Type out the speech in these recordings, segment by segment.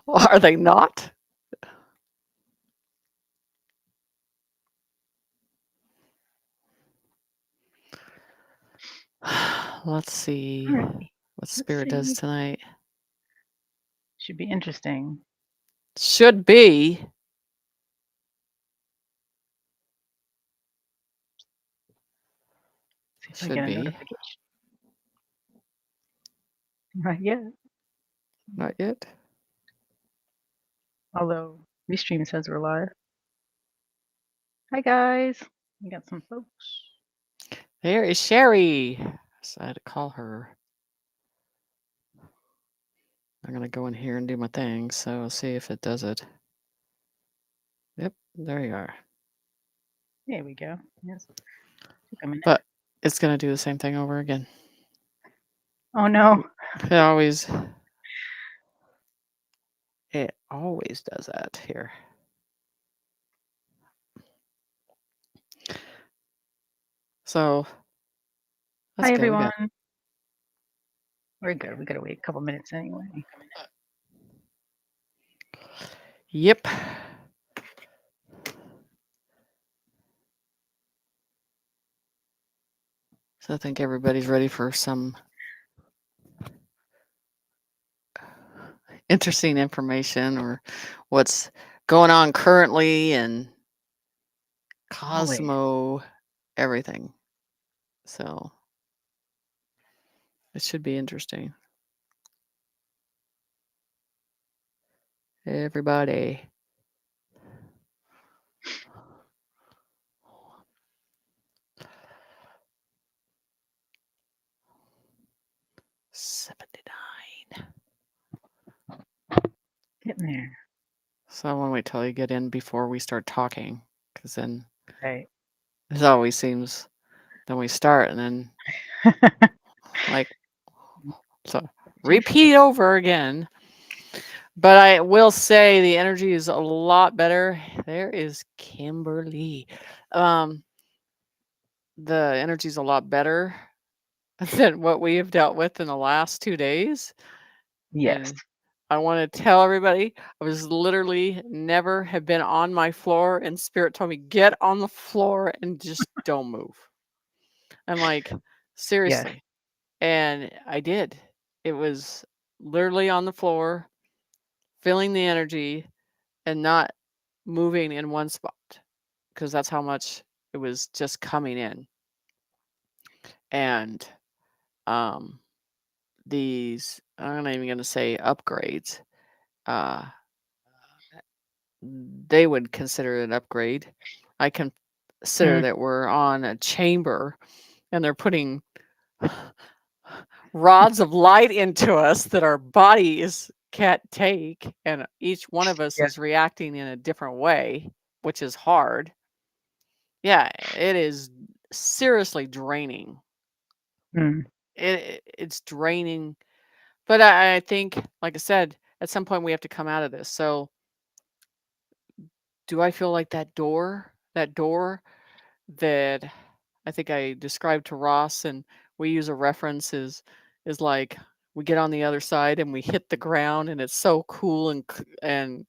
Are they not? Let's see All right. what Let's Spirit does see. tonight. Should be interesting. Should be. See if I Should get a be. notification. Not yet. Not yet. Although Restream says we're live. Hi guys. We got some folks. There is Sherry. So I had to call her. I'm going to go in here and do my thing. So I'll see if it does it. Yep, there you are. There we go. Yes. Took a minute. But it's going to do the same thing over again. Oh no. It always does that here. So Hi everyone. We're good. We gotta wait a couple minutes anyway. Yep. So I think everybody's ready for some interesting information or what's going on currently and Cosmo, everything. So it should be interesting. Everybody. $79. Getting there. So I want to wait till you get in before we start talking, because then right. It always seems. Then we start and then like so repeat over again. But I will say the energy is a lot better. There is Kimberly. The energy is a lot better than what we have dealt with in the last 2 days. Yes. And I want to tell everybody, I was literally never have been on my floor, and Spirit told me, get on the floor and just don't move. I'm like, seriously. Yes. And I did. It was literally on the floor, feeling the energy and not moving in one spot because that's how much it was just coming in. And these, I'm not even going to say upgrades. They would consider it an upgrade. I consider that we're on a chamber and they're putting rods of light into us that our bodies can't take, and each one of us is reacting in a different way, which is hard. Yeah, it is seriously draining. It's draining, but I think, like I said, at some point we have to come out of this. So do I feel like that door that I think I described to Ross, and we use a reference is like we get on the other side and we hit the ground and it's so cool and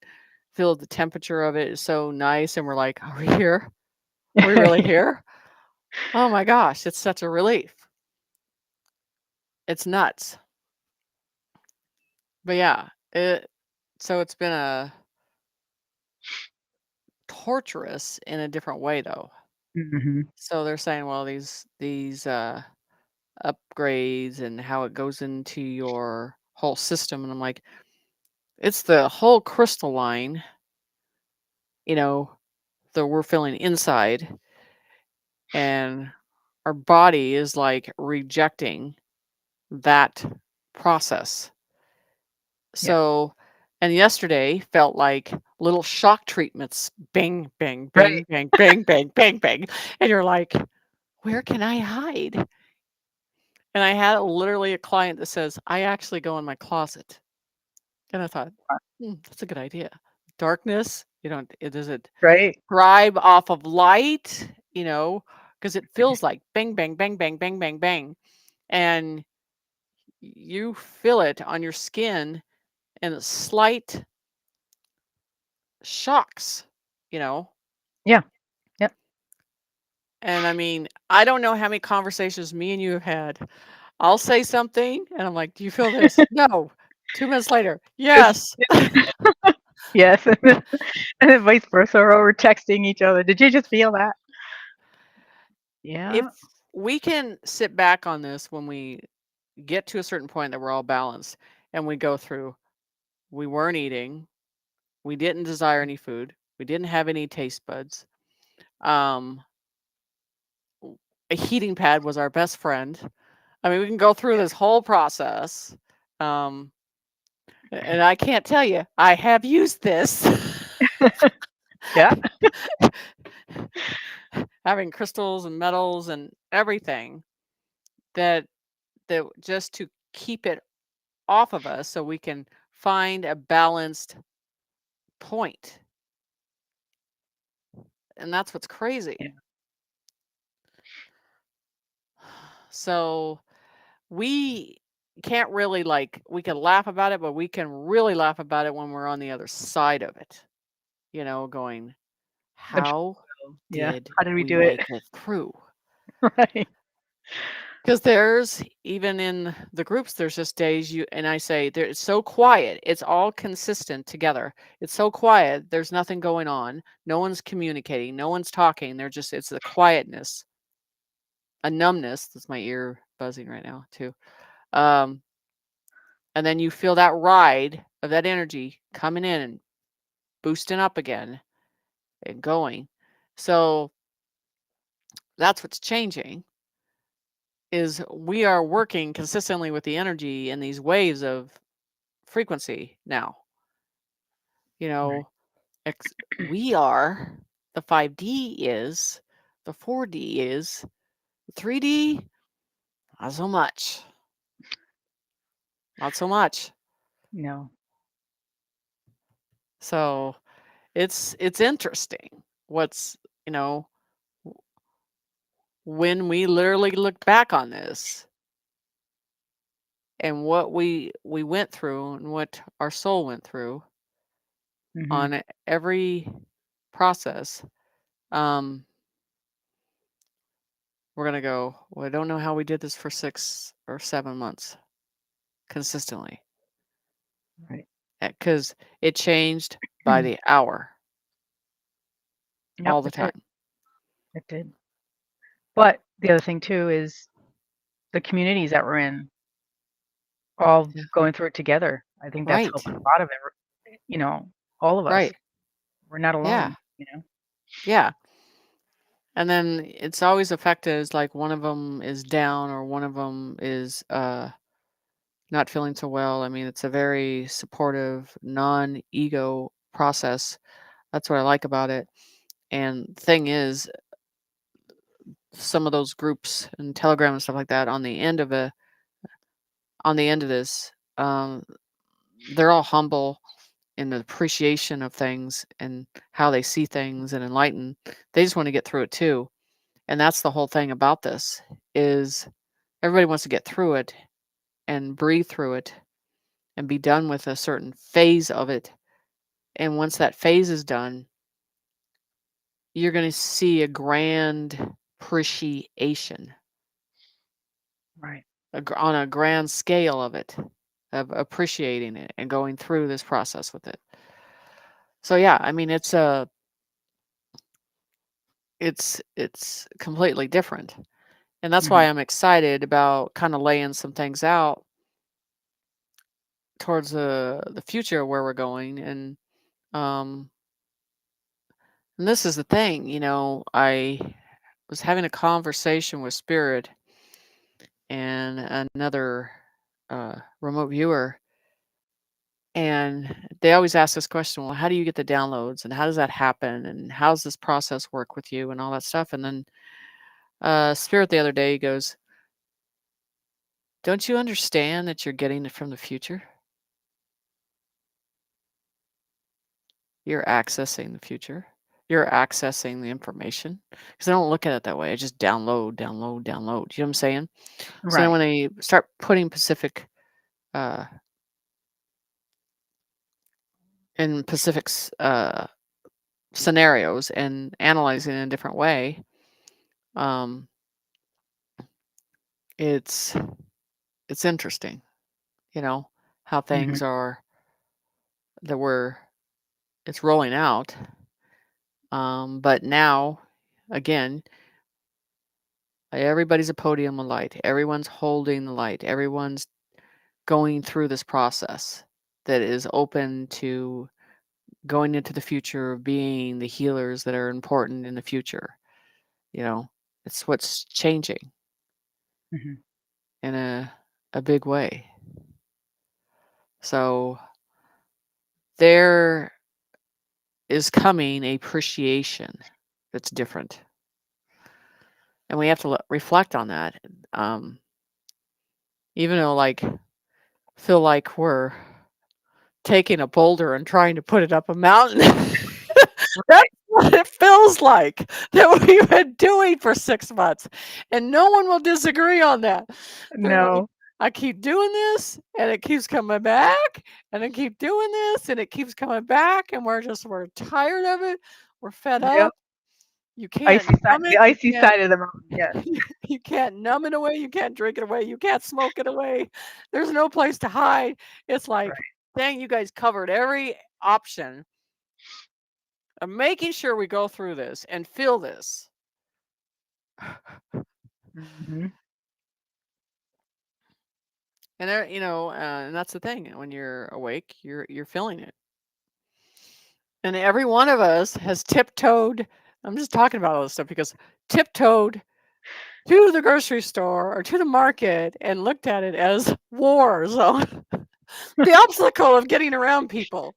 feel the temperature of it is so nice and we're like, are we here? Are we really here? Oh my gosh, it's such a relief. It's nuts. But yeah, so it's been a torturous in a different way though. So they're saying, well, these upgrades and how it goes into your whole system, and I'm like, it's the whole crystalline, that we're feeling inside, and our body is like rejecting that process. So, and yesterday felt like little shock treatments, bang, bang, bang, bang, bang, bang, bang, bang. And you're like, where can I hide? And I had literally a client that says, I actually go in my closet. And I thought, that's a good idea. Darkness, does it thrive off of light? Because it feels like bang, bang, bang, bang, bang, bang, bang. And you feel it on your skin and a slight shocks, you know? Yeah. Yep. And I mean, I don't know how many conversations me and you have had. I'll say something and I'm like, "Do you feel this?" "No." 2 minutes later, It's "Yes." yes, and then vice versa, or we're texting each other, "Did you just feel that?" If Yeah. we can sit back on this when we get to a certain point that we're all balanced and we go through, we weren't eating, we didn't desire any food, we didn't have any taste buds. Um, a heating pad was our best friend. I mean, we can go through this whole process. Um, and I can't tell you, I have used this. Yeah. Having crystals and metals and everything that just to keep it off of us so we can find a balanced point. And that's what's Yeah. crazy. So we can't really like we can laugh about it, but we can really laugh about it when we're on the other side of it. Going, I'm sure how so. Yeah. did How did we we do it? make it through? Right. Because there's even in the groups, there's just days and I say there it's so quiet. It's all consistent together. It's so quiet. There's nothing going on. No one's communicating. No one's talking. It's the quietness, a numbness. That's my ear buzzing right now too. Um, and then you feel that ride of that energy coming in and boosting up again and going. So that's what's changing is we are working consistently with the energy in these waves of frequency now. You Right. know, we are, the 5D is, the 4D is, the 3D, not so much. Not so much. No. So it's interesting what's, you know, when we literally look back on this and what we went through and what our soul went through Mhm. on every process, um, we're gonna go, well, I don't know how we did this for 6 or 7 months consistently. Right. Because it changed by the hour Yep, all the it did. time. It did. But the other thing too is the communities that we're in, all Yeah. going through it together. I think that's Right. helped a lot of it, all of us. Right. We're not Yeah. alone. Yeah. And then it's always affected as like one of them is down or one of them is not feeling so well. I mean, it's a very supportive, non-ego process. That's what I like about it. And thing is, some of those groups and Telegram and stuff like that on the end of this, they're all humble in the appreciation of things and how they see things and enlighten. They just want to get through it too. And that's the whole thing about this is everybody wants to get through it and breathe through it and be done with a certain phase of it. And once that phase is done, you're going to see a grand appreciation Right. on a grand scale of it, of appreciating it and going through this process with it. So yeah, I mean it's completely different. And that's why Mhm. I'm excited about kind of laying some things out towards the future where we're going. Um and this is the thing, I was having a conversation with Spirit and another remote viewer, and they always ask this question, well, how do you get the downloads and how does that happen and how does this process work with you and all that stuff? And then Spirit the other day goes, don't you understand that you're getting it from the future? You're accessing the future. You're accessing the information. Because I don't look at it that way. I just download, download, download. You know what I'm saying? So then Right. when they start putting Pacific uh in Pacific's scenarios and analyzing in a different way, um, it's it's interesting, you know, how Mhm. things are that we're it's rolling out. But now, again, everybody's a podium of light. Everyone's holding the light. Everyone's going through this process that is open to going into the future of being the healers that are important in the future. You know, it's what's changing Mhm. in a big way. So there is coming a appreciation that's different. And we have to reflect on that. Um, even though, like, feel like we're taking a boulder and trying to put it up a mountain. That's Right. what it feels like that we've been doing for 6 months, and no one will disagree on that. They're like, No. "I keep doing this, and it keeps coming back, and I keep doing this, and it keeps coming back, and we're tired of it. We're fed Yep. up. You can't numb The it. You icy can't side of the mountain, yes. you can't numb it away. You can't drink it away. You can't smoke it away. There's no place to hide." It's like, Right. dang, you guys covered every option of making sure we go through this and feel this. Mhm. And there, and that's the thing. When you're awake, you're feeling it. And every one of us has tiptoed. I'm just talking about all this stuff because tiptoed to the grocery store or to the market and looked at it as war zone, the obstacle of getting around people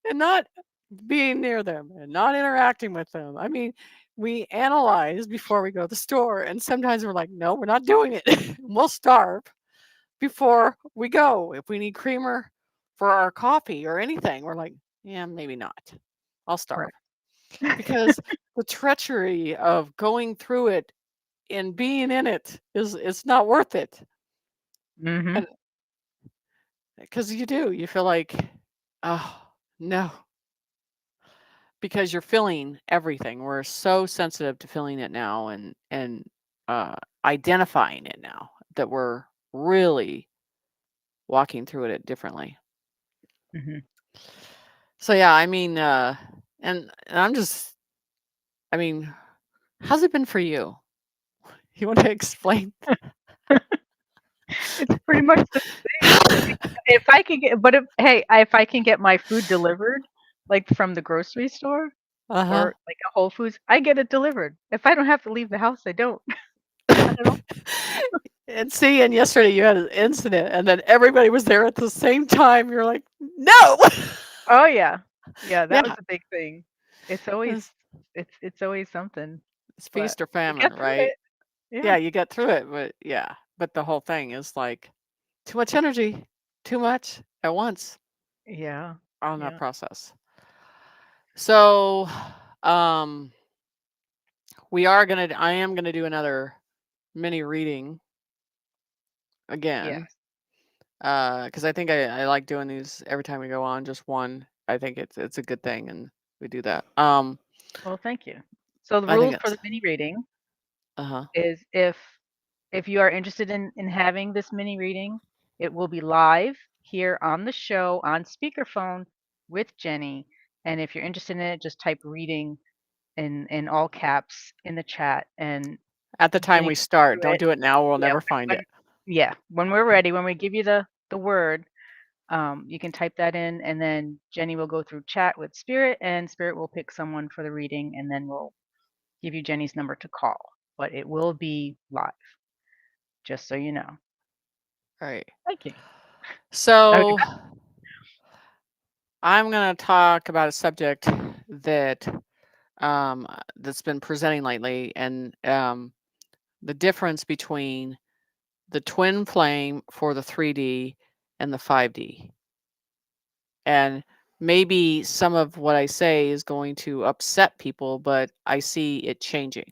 and not being near them and not interacting with them. I mean, we analyze before we go to the store, and sometimes we're like, no, we're not doing it. We'll starve before we go. If we need creamer for our coffee or anything, we're like, yeah, maybe not. I'll starve. Right. Because the treachery of going through it and being in it is it's not worth it. Mhm. And because you feel like, oh no, because you're feeling everything. We're so sensitive to feeling it now and uh, identifying it now that we're really walking through it differently. Mhm. So yeah, I mean, and I mean, how's it been for you? You want to explain? It's pretty much the same. If I could get but if I can get my food delivered, like, from the grocery store Uh huh. or, like, a Whole Foods, I get it delivered. If I don't have to leave the house, I don't. I don't know. And see, and yesterday you had an incident, and then everybody was there at the same time. You're like, no. Oh, yeah. Yeah, that was Yeah, a big thing. It's always it's, it's always something, it's but feast or we famine, get through right? it. Yeah. Yeah, you get through it, but yeah, but the whole thing is like too much energy, too much at once Yeah. on that Yeah. process. So, um, I am gonna do another mini reading again, Yes. because I think I like doing these every time we go on, just one. I think it's a good thing, and we do that. Well, thank you. So the I think rules for it's the mini reading uh-huh. is if you are interested in having this mini reading, it will be live here on the show on speakerphone with Jenny. And if you're interested in it, just type reading in all caps in the chat and At the time Jenny we will go start, through don't it. do it now, we'll Yeah, never find it. when we're ready, when we give you the word, you can type that in, and then Jenny will go through chat with Spirit, and Spirit will pick someone for the reading, and then we'll give you Jenny's number to call. But it will be live, just so you know. Right. Thank you. Okay. So, I'm gonna talk about a subject that that's been presenting lately, and the difference between the twin flame for the 3D and the 5D. And maybe some of what I say is going to upset people, but I see it changing.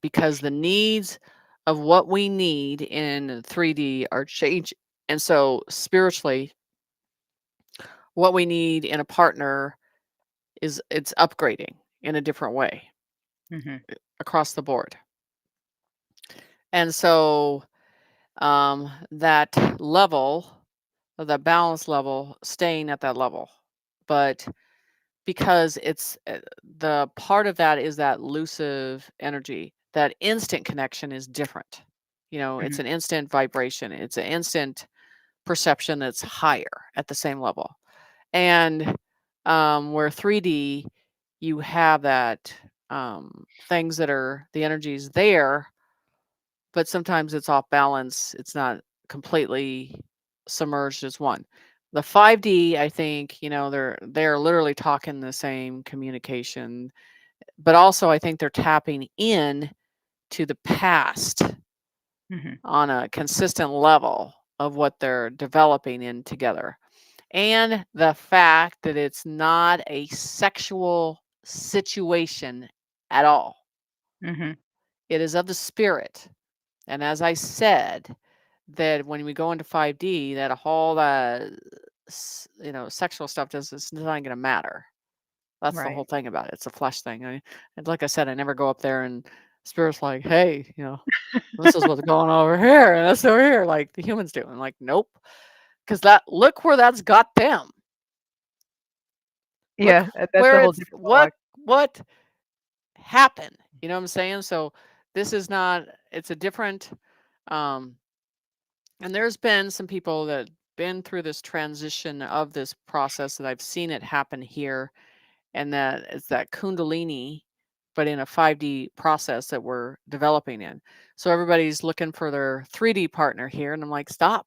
Because the needs of what we need in 3D are changing. And so spiritually, what we need in a partner is it's upgrading in a different way Mhm. across the board. And so that level, the balance level, staying at that level. But because it's the part of that is that elusive energy, that instant connection is different. It's Mhm. an instant vibration, it's an instant perception that's higher at the same level. And where 3D, you have that things that are the energy's there, but sometimes it's off balance. It's not completely submerged as one. The 5D, I think, they're literally talking the same communication, but also I think they're tapping in to the past Mhm. on a consistent level of what they're developing in together. And the fact that it's not a sexual situation at all. Mhm. It is of the spirit. And as I said, that when we go into 5D, that whole sexual stuff does it's not going to matter. That's the Right. whole thing about it. It's a flesh thing. And like I said, I never go up there and spirit's like, hey, this is what's going on over here, and that's over here, like the humans do. I'm like, nope, because look where that's got them. Look Yeah, that's a where whole it's different what ballpark. what happened. You know what I'm saying? So this is not. It's a different. Um, and there's been some people that been through this transition of this process that I've seen it happen here, and that it's that kundalini, but in a 5D process that we're developing in. So everybody's looking for their 3D partner here, and I'm like, stop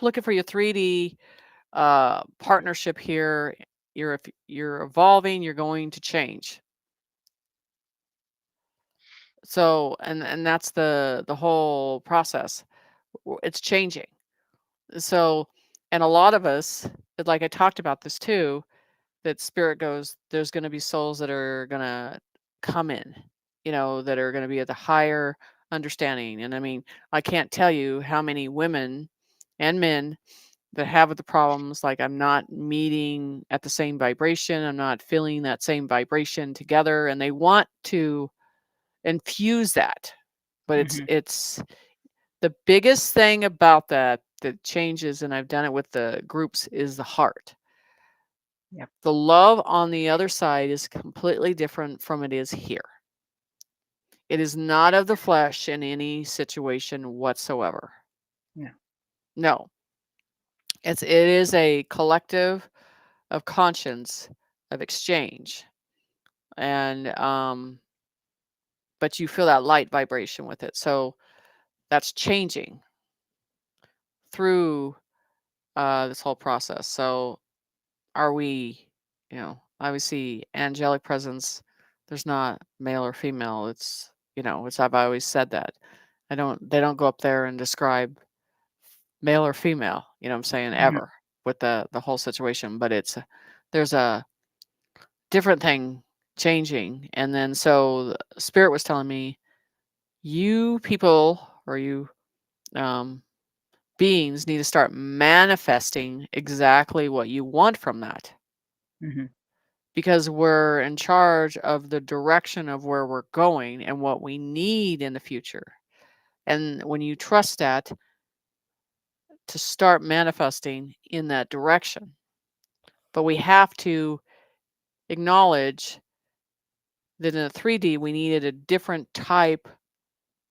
looking for your 3D partnership here. If you're evolving, you're going to change. So and that's the whole process. It's changing. So, and a lot of us, like I talked about this too, that spirit goes, there's going to be souls that are going to come in, that are going to be at the higher understanding. And I mean, I can't tell you how many women and men that have the problems, like I'm not meeting at the same vibration, I'm not feeling that same vibration together, and they want to infuse that. But it's Mhm. it's the biggest thing about that changes, and I've done it with the groups, is the heart. Yep. The love on the other side is completely different from it is here. It is not of the flesh in any situation whatsoever. Yeah. No. It is a collective of conscience, of exchange. And but you feel that light vibration with it. So that's changing through this whole process. So are we, obviously angelic presence, there's not male or female. It's I've always said that. They don't go up there and describe male or female, you know what I'm saying, Mhm. ever with the whole situation, but there's a different thing changing. And then so spirit was telling me, you people, or you um beings, need to start manifesting exactly what you want from that, Mhm. because we're in charge of the direction of where we're going and what we need in the future. And when you trust that, to start manifesting in that direction. But we have to acknowledge that in a 3D, we needed a different type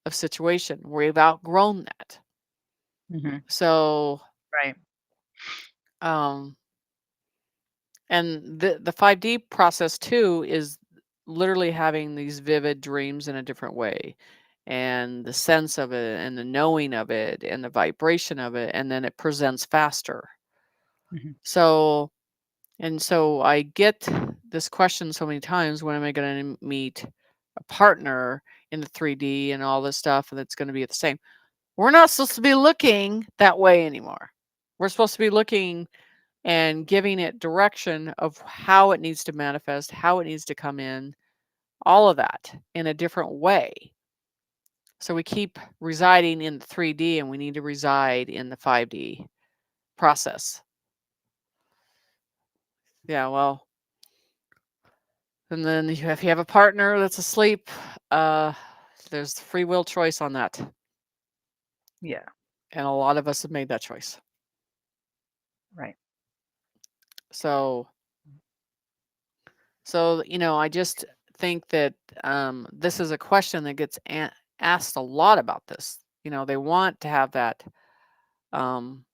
of situation. We've outgrown that. Mhm. So, Right. um, and the 5D process too is literally having these vivid dreams in a different way, and the sense of it and the knowing of it and the vibration of it, and then it presents faster. Mhm. So, and so I get this question so many times: when am I going to meet a partner in the 3D and all this stuff, and it's going to be the same? We're not supposed to be looking that way anymore. We're supposed to be looking and giving it direction of how it needs to manifest, how it needs to come in, all of that in a different way. So we keep residing in the 3D, and we need to reside in the 5D process. Yeah, well, and then if you have a partner that's asleep, uh, there's free will choice on that, Yeah. and a lot of us have made that choice. Right. So, I just think that this is a question that gets asked a lot about this. They want to have that um,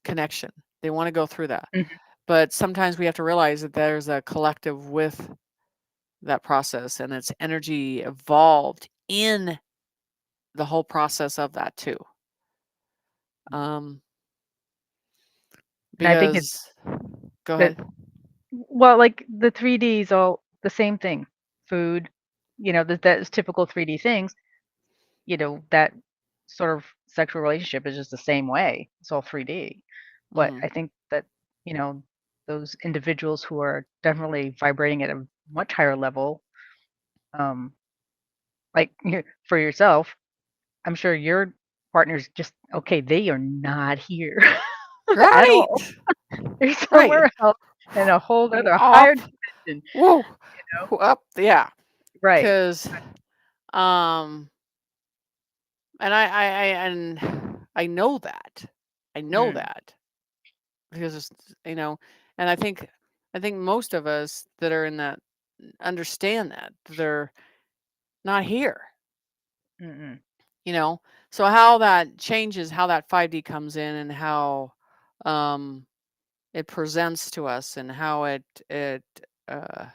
connection. They want to go through that, Mhm. but sometimes we have to realize that there's a collective with that process, and its energy evolved in the whole process of that too. Um, And I think it's because go that ahead. well, like the 3D is all the same thing. Food, that's typical 3D things, that sort of sexual relationship is just the same way. It's all 3D. But Hmm. I think that, you know, those individuals who are definitely vibrating at a much higher level, um, like for yourself, I'm sure your partner's just okay, they are not here at all. Right, They're right. somewhere else in a whole other Off. higher dimension, Whoa. you know? Up. Yeah. Right. Because um, and I know that. I know Mm, that because you know, and I think most of us that are in that understand that they're not here. mm-mm, You know, so how that changes, how that 5D comes in, and how um, it presents to us, and how it uh,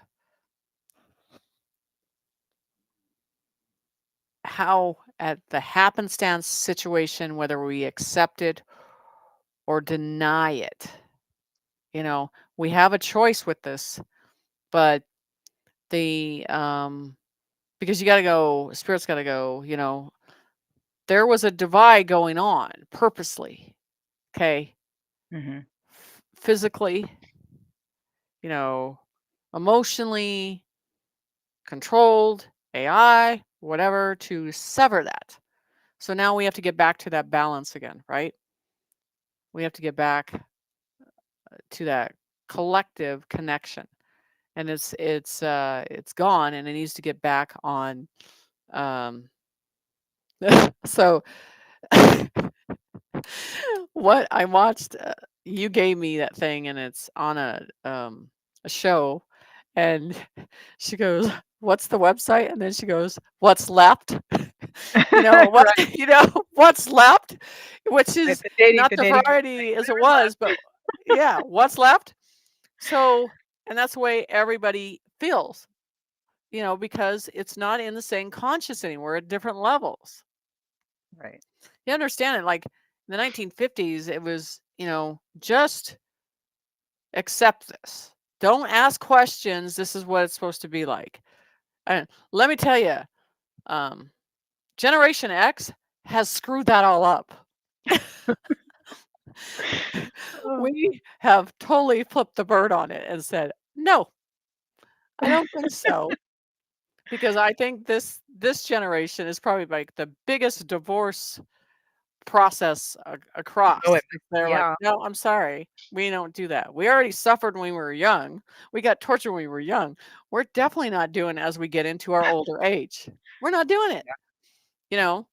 how at the happenstance situation, whether we accept it or deny it, we have a choice with this, but the because you got to go, spirit's got to go. There was a divide going on purposely. Okay, mhm, physically, you know, emotionally, controlled, AI, whatever, to sever that. So now we have to get back to that balance again, right? We have to get back to that collective connection. And it's gone, and it needs to get back on um so what I watched, you gave me that thing, and it's on a show, and she goes, "What's the website?" And then she goes, "What's left?" What right. what's left, which The is the dating not the the dating website, variety as it whatever's was, left. but yeah, what's left. So, and that's the way everybody feels, because it's not in the same conscious anymore, at different levels. Right. You understand it? Like in the 1950s, it was, just accept this. Don't ask questions. This is what it's supposed to be like. And let me tell you, um, Generation X has screwed that all up. Oh. We have totally flipped the bird on it and said, no, I don't think so. Because I think this generation is probably like the biggest divorce process Oh, across. it was They're like, yeah. no, I'm sorry, we don't do that. We already suffered when we were young. We got tortured when we were young. We're definitely not doing it as we get into our older age. We're not doing it. You know,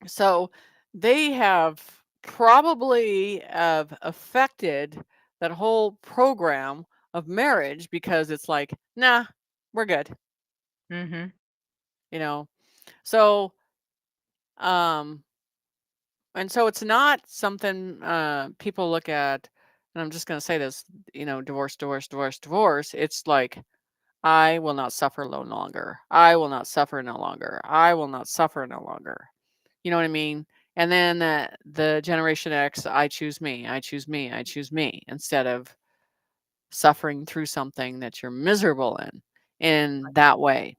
so they have probably have affected that whole program of marriage, because it's like, nah, we're good. Mhm. You know, so um and so it's not something people look at, and I'm just going to say this, divorce, divorce, divorce, divorce. It's like, I will not suffer no longer. I will not suffer no longer. I will not suffer no longer. You know what I mean? And then the Generation X, I choose me, I choose me, I choose me, instead of suffering through something that you're miserable in that way.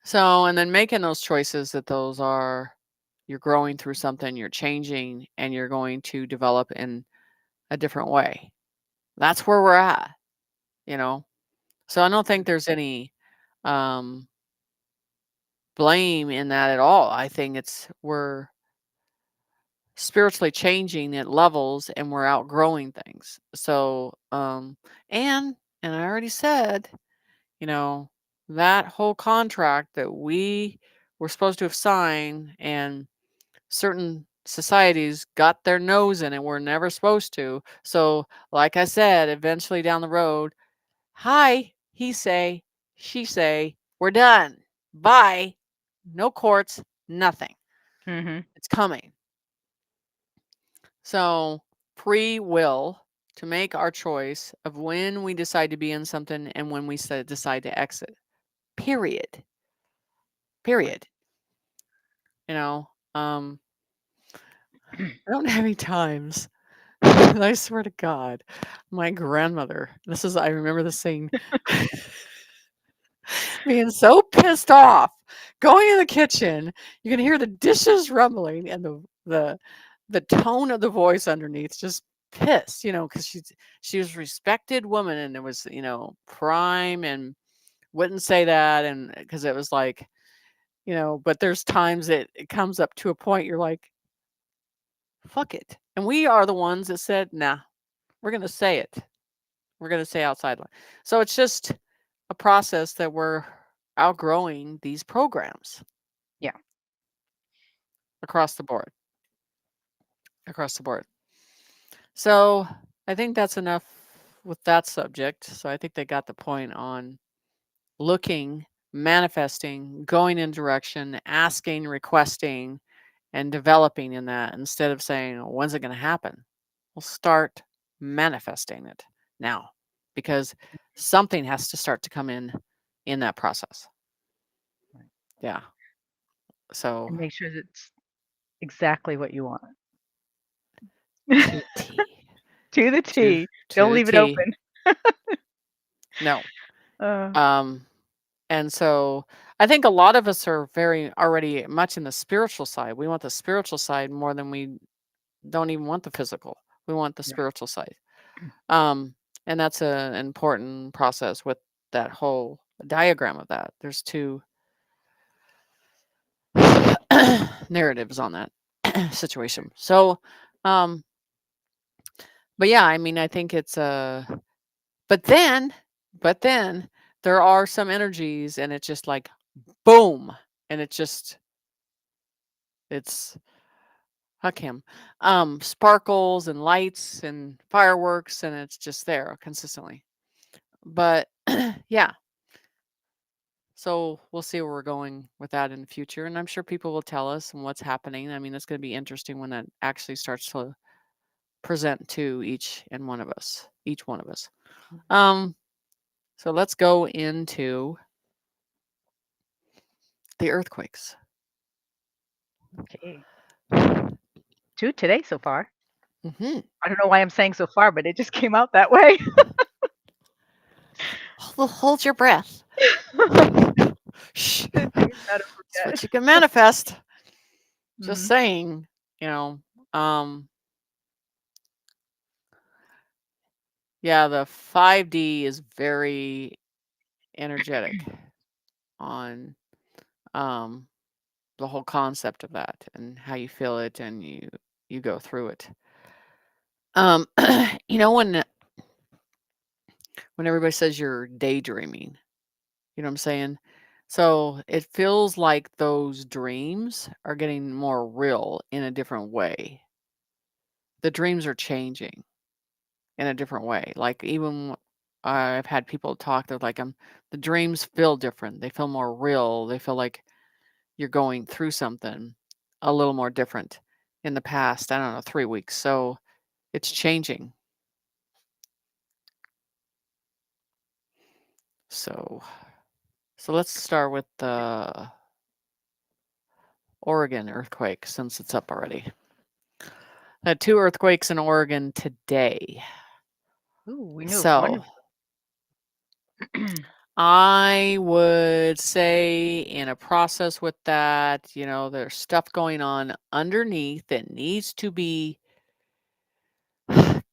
So, and then making those choices, that those are, you're growing through something, you're changing, and you're going to develop in a different way. That's where we're at, you know? So I don't think there's any um, blame in that at all. I think spiritually changing at levels and we're outgrowing things. So, and I already said, you know, that whole contract that we were supposed to have signed and certain societies got their nose in it were never supposed to. So, like I said, eventually down the road, hi, he say, she say, we're done. Bye. No courts, nothing. Mhm. It's coming. So, free will to make our choice of when we decide to be in something and when we decide to exit. Period. Right. Period. You know, I don't have any times. I swear to God, my grandmother, I remember this scene, being so pissed off, going in the kitchen, you can hear the dishes rumbling and the tone of the voice underneath just pissed, because she was a respected woman and it was, prime and wouldn't say that and because it was like, but there's times that it comes up to a point you're like, fuck it. And we are the ones that said, nah, we're gonna say it. We're gonna say outside line. So it's just a process that we're outgrowing these programs Yeah. across the board. Across the board. So I think that's enough with that subject. So I think they got the point on looking, manifesting, going in direction, asking, requesting, and developing in that instead of saying, when's it going to happen? We'll start manifesting it now because something has to start to come in that process. Right. Yeah. So And make sure it's exactly what you want. to the T. To the To T. to Don't the leave it T. open. No. Uh, Um and so I think a lot of us are very already much in the spiritual side. We want the spiritual side more than we don't even want the physical. We want the right. spiritual side. Um, and that's an important process with that whole diagram of that. There's two narratives on that situation. So, um, but yeah, I mean, I think it's but then, but then there are some energies, and it's just like boom, and it's huck him, sparkles and lights and fireworks, and it's just there consistently. But yeah, so we'll see where we're going with that in the future, and I'm sure people will tell us and what's happening. I mean, it's going to be interesting when that actually starts to present to each one of us. Um, so let's go into the earthquakes. Okay. 2 today so far. Hmm. I don't know why I'm saying so far, but it just came out that way. Hold your breath. Shh. Today's not over It's what yet. you can manifest. Just Mhm. saying, you know. Um, yeah, the 5D is very energetic on um the whole concept of that and how you feel it and you go through it. Um, you know when everybody says you're daydreaming, you know what I'm saying? So it feels like those dreams are getting more real in a different way. The dreams are changing in a different way. Like even I've had people talk, they're like, the dreams feel different. They feel more real. They feel like you're going through something a little more different in the past, I don't know, 3 weeks. So it's changing. So so let's start with the Oregon earthquake since it's up already. Had 2 earthquakes in Oregon today. Ooh, we knew of one. So I would say in a process with that, there's stuff going on underneath that needs to be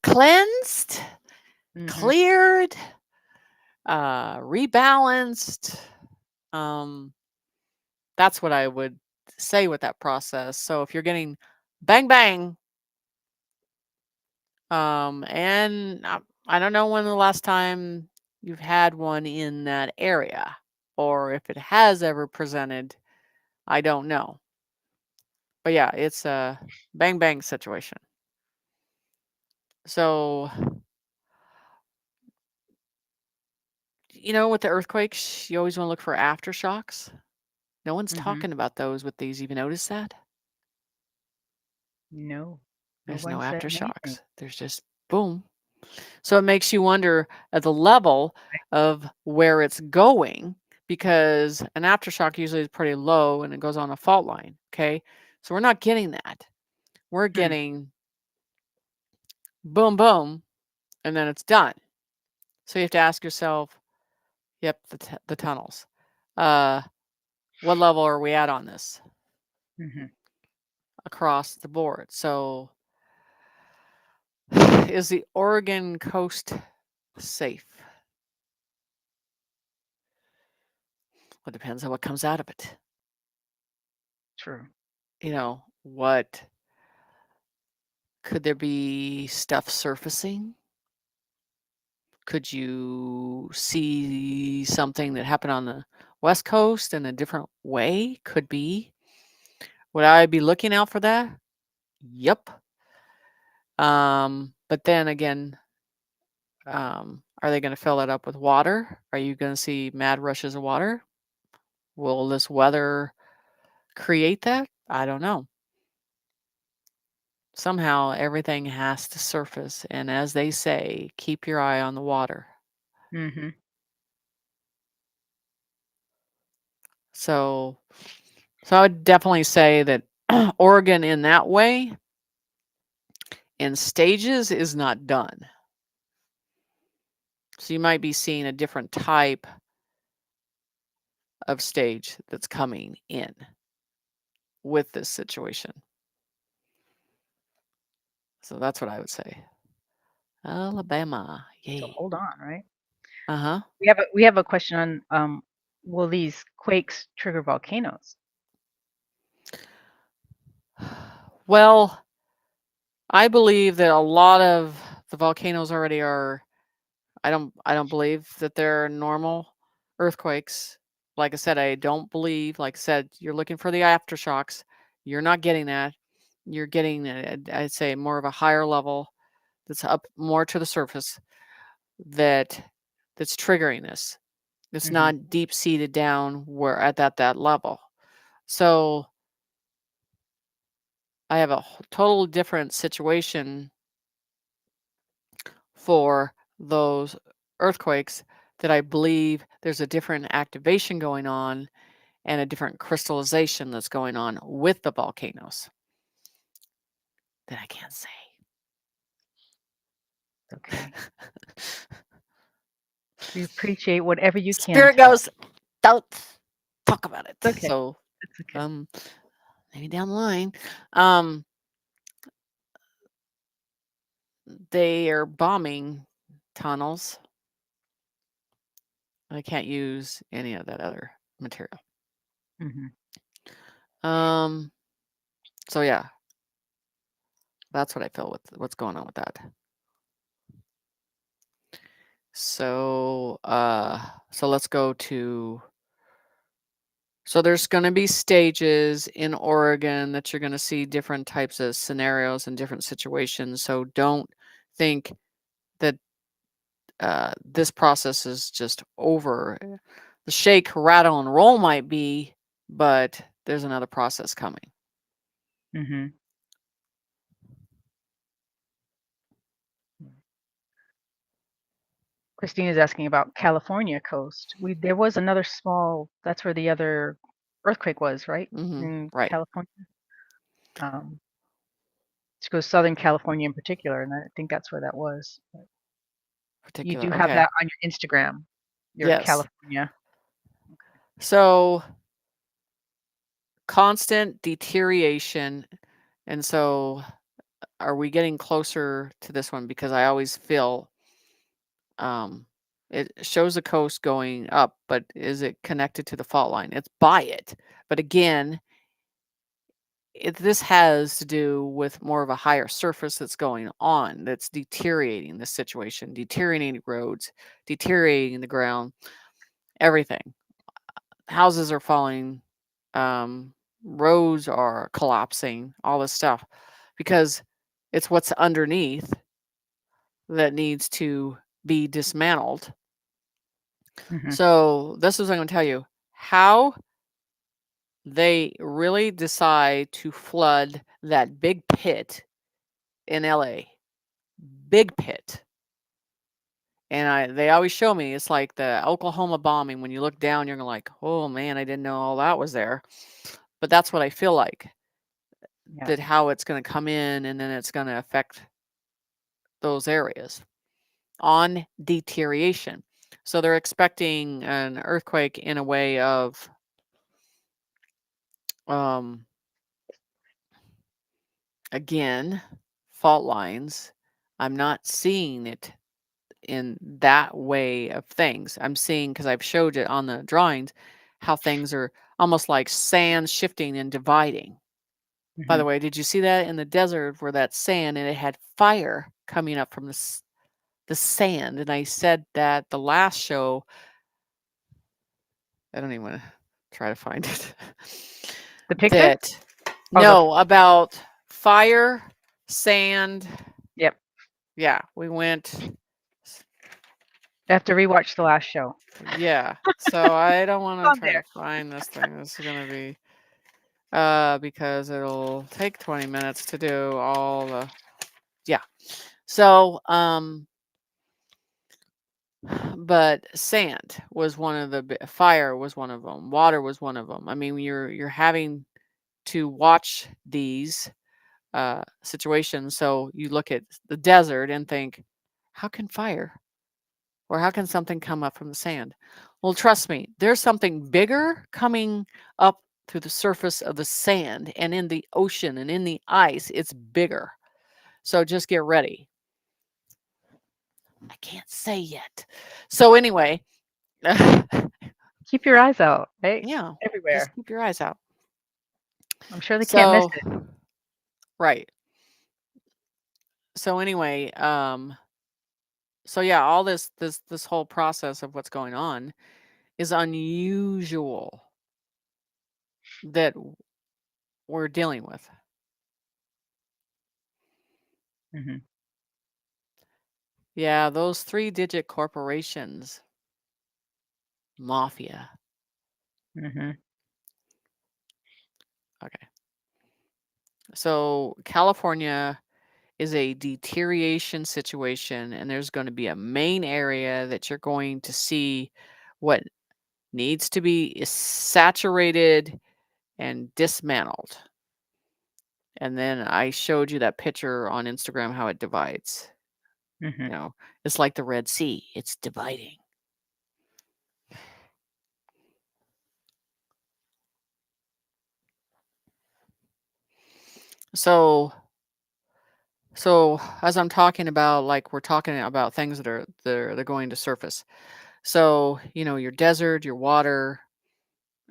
cleansed, Mhm. cleared, rebalanced. Um, that's what I would say with that process. So if you're getting bang bang. And I don't know when the last time you've had one in that area, or if it has ever presented. I don't know. But yeah, it's a bang bang situation. So, with the earthquakes, you always want to look for aftershocks. No one's Mhm. talking about those with these. Have you noticed that? No. No There's no one said anything. aftershocks. There's just boom. So it makes you wonder at the level Right. of where it's going, because an aftershock usually is pretty low and it goes on a fault line. Okay. So we're not getting that. We're Hmm. getting boom, boom, and then it's done. So you have to ask yourself, yep, the tunnels. Uh, what level are we at on this Mhm. across the board? So is the Oregon coast safe? Well, it depends on what comes out of it. True. What could there be stuff surfacing? Could you see something that happened on the West Coast in a different way? Could be. Would I be looking out for that? Yep. But then again, are they going to fill it up with water? Are you going to see mad rushes of water? Will this weather create that? I don't know. Somehow everything has to surface. And as they say, keep your eye on the water. Mhm. So, I would definitely say that Oregon in that way, in stages, is not done. So you might be seeing a different type of stage that's coming in with this situation. So that's what I would say. Alabama, So yay. hold on, right? Uh We have a question on will these quakes trigger volcanoes? huh. Well, I believe that a lot of the volcanoes already are. I don't believe that they're normal earthquakes. Like I said, I don't believe. Like I said, you're looking for the aftershocks. You're not getting that. You're getting, I'd say, more of a higher level that's up more to the surface that that's triggering this. It's Mhm. not deep seated down where at that level. So I have a total different situation for those earthquakes that I believe there's a different activation going on and a different crystallization that's going on with the volcanoes that I can't say. Okay. We appreciate whatever you can Spirit tell us. goes, don't talk about it. It's okay. So It's okay. um maybe down the line. Um they are bombing tunnels. I can't use any of that other material. Mhm. Um so yeah, that's what I feel with what's going on with that. So let's go to, so there's going to be stages in Oregon that you're going to see different types of scenarios and different situations. So don't think that this process is just over. The shake, rattle, and roll might be, but there's another process coming. Mhm. Christine is asking about California coast. There was another small. That's where the other earthquake was, right? In Right. California. Um, to go Southern California in particular, and I think that's where that was. But you do Particular. have Okay. that on your Instagram, your Yes. California. So constant deterioration. And so are we getting closer to this one? Because I always feel um, it shows the coast going up, but is it connected to the fault line? It's by it. But again, this has to do with more of a higher surface that's going on, that's deteriorating the situation, deteriorating roads, deteriorating the ground, everything. Houses are falling, um, roads are collapsing, all this stuff, because it's what's underneath that needs to be dismantled. Mhm. So this is what I'm going to tell you how they really decide to flood that big pit in LA. Big pit. And they always show me it's like the Oklahoma bombing. When you look down, you're like, oh man, I didn't know all that was there. But that's what I feel like, Yeah. that how it's going to come in and then it's going to affect those areas on deterioration. So they're expecting an earthquake in a way of um, again, fault lines. I'm not seeing it in that way of things. I'm seeing, because I've showed it on the drawings, how things are almost like sand shifting and dividing. By the Mhm. way, did you see that in the desert where that sand and it had fire coming up from the sand? And I said that the last show, I don't even want to try to find it. The picture? That Oh, the no, about fire, sand. yep. Yeah, we went. I have to rewatch the last show. Yeah. So I don't It's want on to try to there. find this thing. This is gonna be because it'll take 20 minutes to do all the yeah. So but sand was one of fire was one of them. Water was one of them. I mean, you're having to watch these situations. So you look at the desert and think, how can fire or how can something come up from the sand? Well, trust me, there's something bigger coming up through the surface of the sand and in the ocean and in the ice. It's bigger. So just get ready. I can't say yet. So anyway, Keep your eyes out, right? yeah, just Everywhere. keep your eyes out. I'm sure they can't miss So it. right. So anyway, so yeah, all this whole process of what's going on is unusual that we're dealing with. Mhm. Yeah, those 3-digit corporations, mafia. Mhm. Okay. So California is a deterioration situation, and there's going to be a main area that you're going to see what needs to be saturated and dismantled. And then I showed you that picture on Instagram how it divides. Mhm. You know, it's like the Red Sea, it's dividing. So so as I'm talking about, like we're talking about things that are they're going to surface. So, your desert, your water,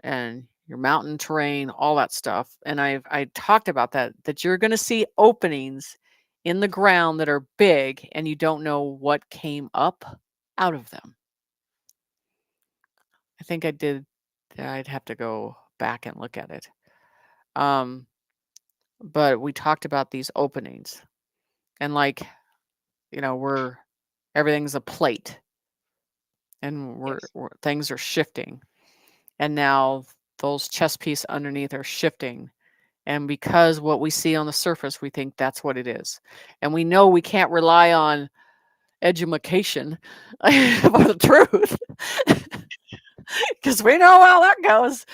and your mountain terrain, all that stuff. And I talked about that you're going to see openings in the ground that are big and you don't know what came up out of them. I think I did. I'd have to go back and look at it. Um, but we talked about these openings and like, we're everything's a plate and Yes. things are shifting. And now those chess pieces underneath are shifting. And because what we see on the surface, we think that's what it is. And we know we can't rely on edumacation for the truth because we know how that goes.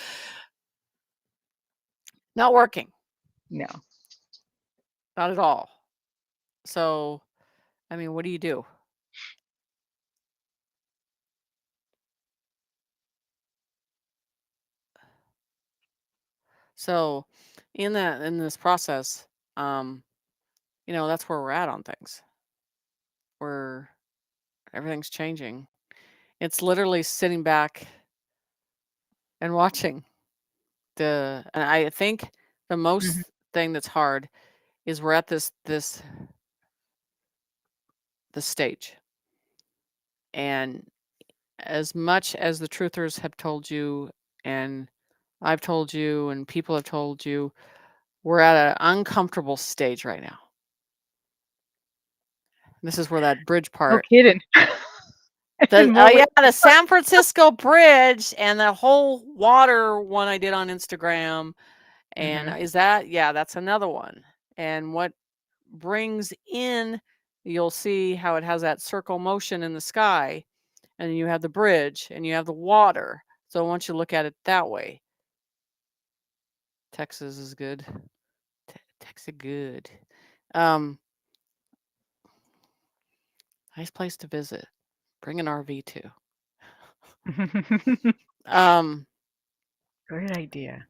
Not working, No. not at all. So, I mean, what do you do? So, in this process, um, that's where we're at on things. Where everything's changing. It's literally sitting back and watching and I think the most Mhm. thing that's hard is we're at this stage. And as much as the truthers have told you, and I've told you, and people have told you, we're at an uncomfortable stage right now. This is where that bridge No part. kidding. In more ways. Yeah, the San Francisco Bridge and the whole water one I did on Instagram. And Mhm. that's another one. And what brings in, you'll see how it has that circle motion in the sky, and you have the bridge and you have the water. So once you look at it that way, Texas is good. Texas good. Um, nice place to visit. Bring an RV too. Um, Great idea.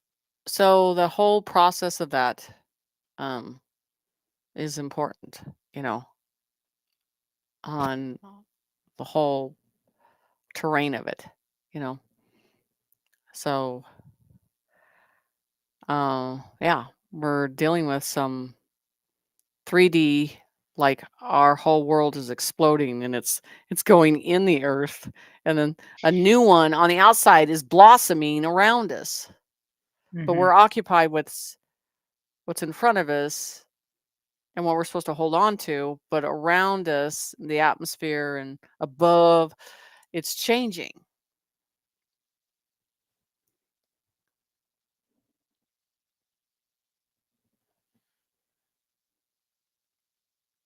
so the whole process of that um is important, you know, on the whole terrain of it, you know. So yeah, we're dealing with some 3D, like our whole world is exploding and it's going in the earth, and then a new one on the outside is blossoming around us. But Mhm. we're occupied with what's in front of us and what we're supposed to hold on to, but around us, the atmosphere and above, it's changing.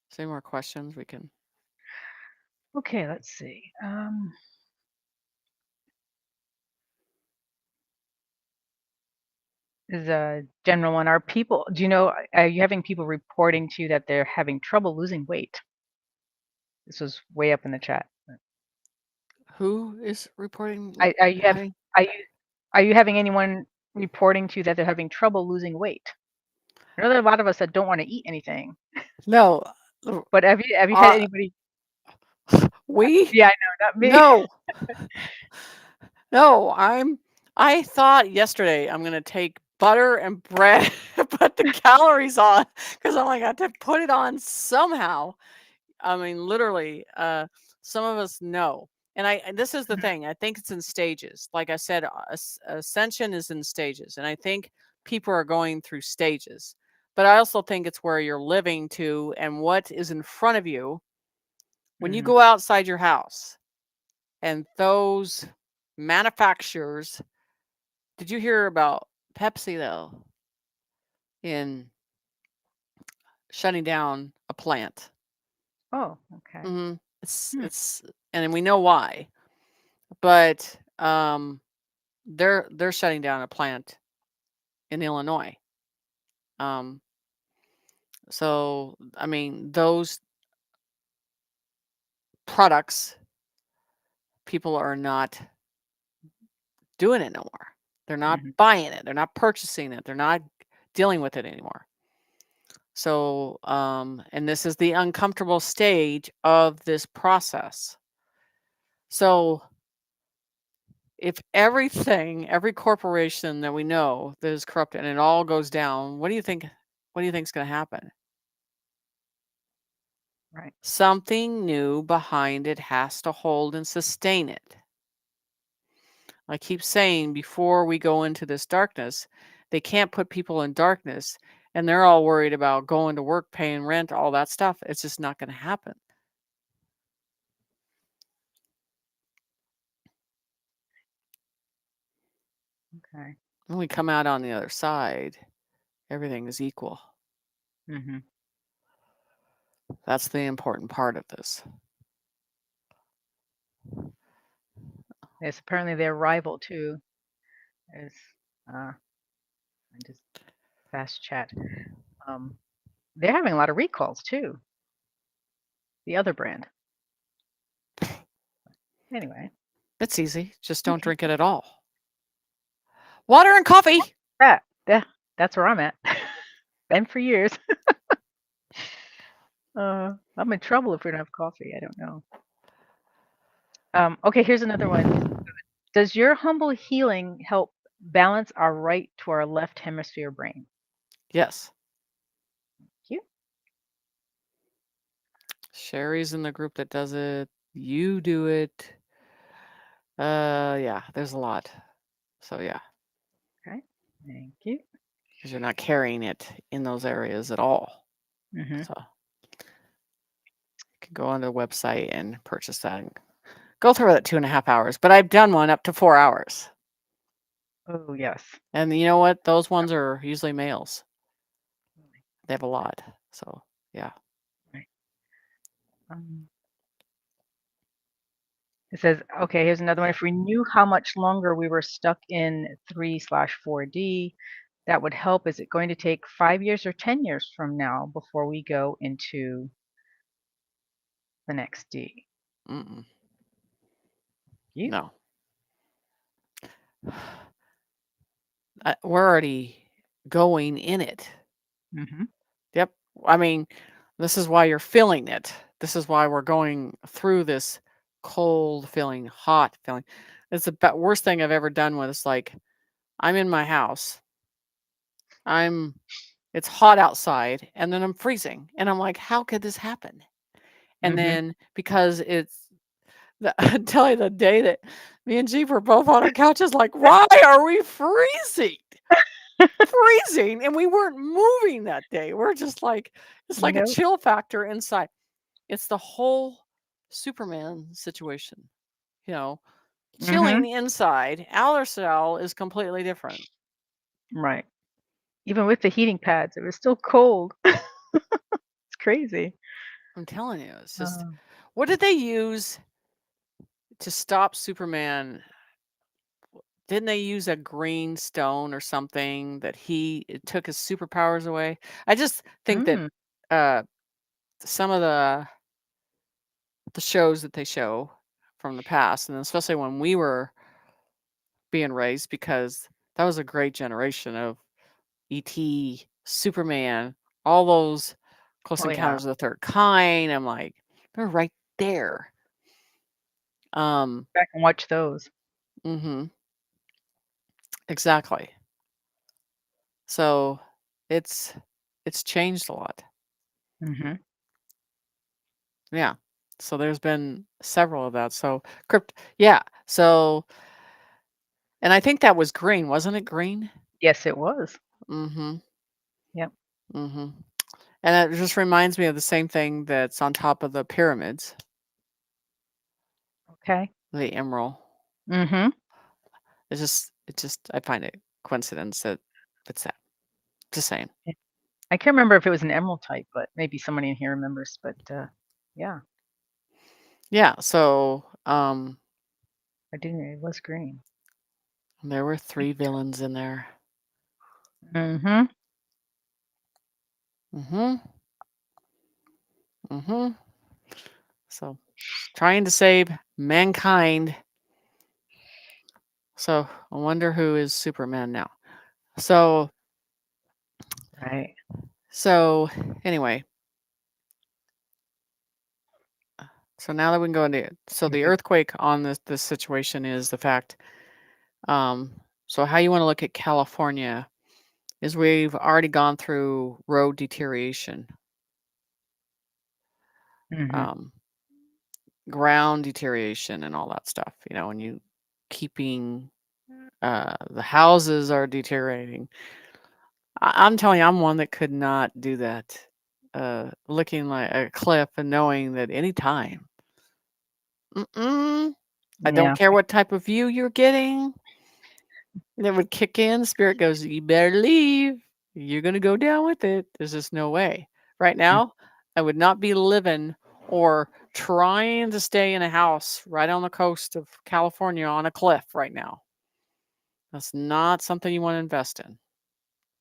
So any more questions we can. Okay, let's see. This is a general one. Do you know, are you having people reporting to you that they're having trouble losing weight? This was way up in the chat. Who is reporting Are you have having? are you are you having anyone reporting to you that they're having trouble losing weight? I know there are a lot of us that don't want to eat anything, No. but have you had Uh, anybody? we? Yeah, I know, not me. No. No, I thought yesterday I'm gonna take butter and bread and put the calories on because I'm like, I have to put it on somehow. I mean, literally, some of us know. And this is the thing, I think it's in stages. Like I said, ascension is in stages. And I think people are going through stages. But I also think it's where you're living to and what is in front of you when you Mhm. go outside your house and those manufacturers. Did you hear about Pepsi though in shutting down a plant? Oh, okay. Hmm. Hmm. It's and we know why, but they're shutting down a plant in Illinois. Um, so I mean those products, people are not doing it no more. They're not Mhm. buying it. They're not purchasing it. They're not dealing with it anymore. So, and this is the uncomfortable stage of this process. So, if everything, every corporation that we know that is corrupt and it all goes down, what do you think? What do you think is going to happen? Right. Something new behind it has to hold and sustain it. I keep saying before we go into this darkness, they can't put people in darkness and they're all worried about going to work, paying rent, all that stuff. It's just not going to happen. Okay. When we come out on the other side, everything is equal. Mhm. That's the important part of this. Yes, apparently their rival too is I just fast chat. Um, they're having a lot of recalls too. The other brand. Anyway. It's easy. Just don't Okay. drink it at all. Water and coffee. Yeah, that's where I'm at. Been for years. I'm in trouble if we don't have coffee. I don't know. Okay, here's another one. Does your humble healing help balance our right to our left hemisphere brain? Yes. Sherry's in the group that does it. You do it. Yeah, there's a lot. So yeah, Okay. Thank you. because you're not carrying it in those areas at all. Mm-hmm. So you can go on the website and purchase that and go through it at 2.5 hours. But I've done one up to 4 hours. Oh, yes. And you know what? Those ones are usually males. They have a lot. So yeah. Right. Um, it says, okay, here's another one. If we knew how much longer we were stuck in 3/4D, that would help. Is it going to take 5 years or 10 years from now before we go into the next D? Mm-mm. You? No. We're already going in it. Mm-hmm. Yep. I mean, this is why you're feeling it. This is why we're going through this cold feeling, hot feeling. It's the worst thing I've ever done with it's like I'm in my house. I'm it's hot outside and then I'm freezing. And I'm like, how could this happen? And Mm-hmm. then because it's I tell you the day that me and Jeep were both on our couches, like, why are we freezing? Freezing, and we weren't moving that day. We're just like, it's like a Nope. chill factor inside. It's the whole Superman situation, you know, Mm-hmm. chilling inside. Outer cell is completely different. Right. Even with the heating pads, it was still cold. It's crazy. I'm telling you, it's just, Uh, what did they use to stop Superman? Didn't they use a green stone or something that it took his superpowers away? I just think that mm, uh, some of the shows that they show from the past, and especially when we were being raised, because that was a great generation of E.T., Superman, all those Close oh yeah. Encounters of the Third Kind. I'm like, they're right there. Um, Back and watch those. hmm exactly. So it's it's changed a lot. Mm-hmm. Yeah. So there's been several of that. So yeah. So and I think that was green, wasn't it green? Yes, it was. Mm-hmm. Yep. Mm-hmm. And it just reminds me of the same thing that's on top of the pyramids, Okay. the emerald. Mm-hmm. I find it coincidence that it's that. Just saying. I can't remember if it was an emerald type, but maybe somebody in here remembers. But yeah, Yeah. So I do know it was green. there were 3 villains in there. Mm-hmm. Mm-hmm. Mm-hmm. So trying to save mankind. So I wonder who is Superman now. So Right. so anyway, so now that we can go into it. So the Mhm. earthquake on this situation is the fact. Um, so how you want to look at California is we've already gone through road deterioration, Mhm. um, ground deterioration, and all that stuff. You know, when you keeping the houses are deteriorating. I'm telling you, I'm one that could not do that. Looking like a cliff and knowing that any time, mm-mm, I don't Yeah. care what type of view you're getting, that would kick in. Spirit goes, you better leave. You're going to go down with it. There's just no way. Right Mm. now, I would not be living or trying to stay in a house right on the coast of California on a cliff right now. That's not something you want to invest in.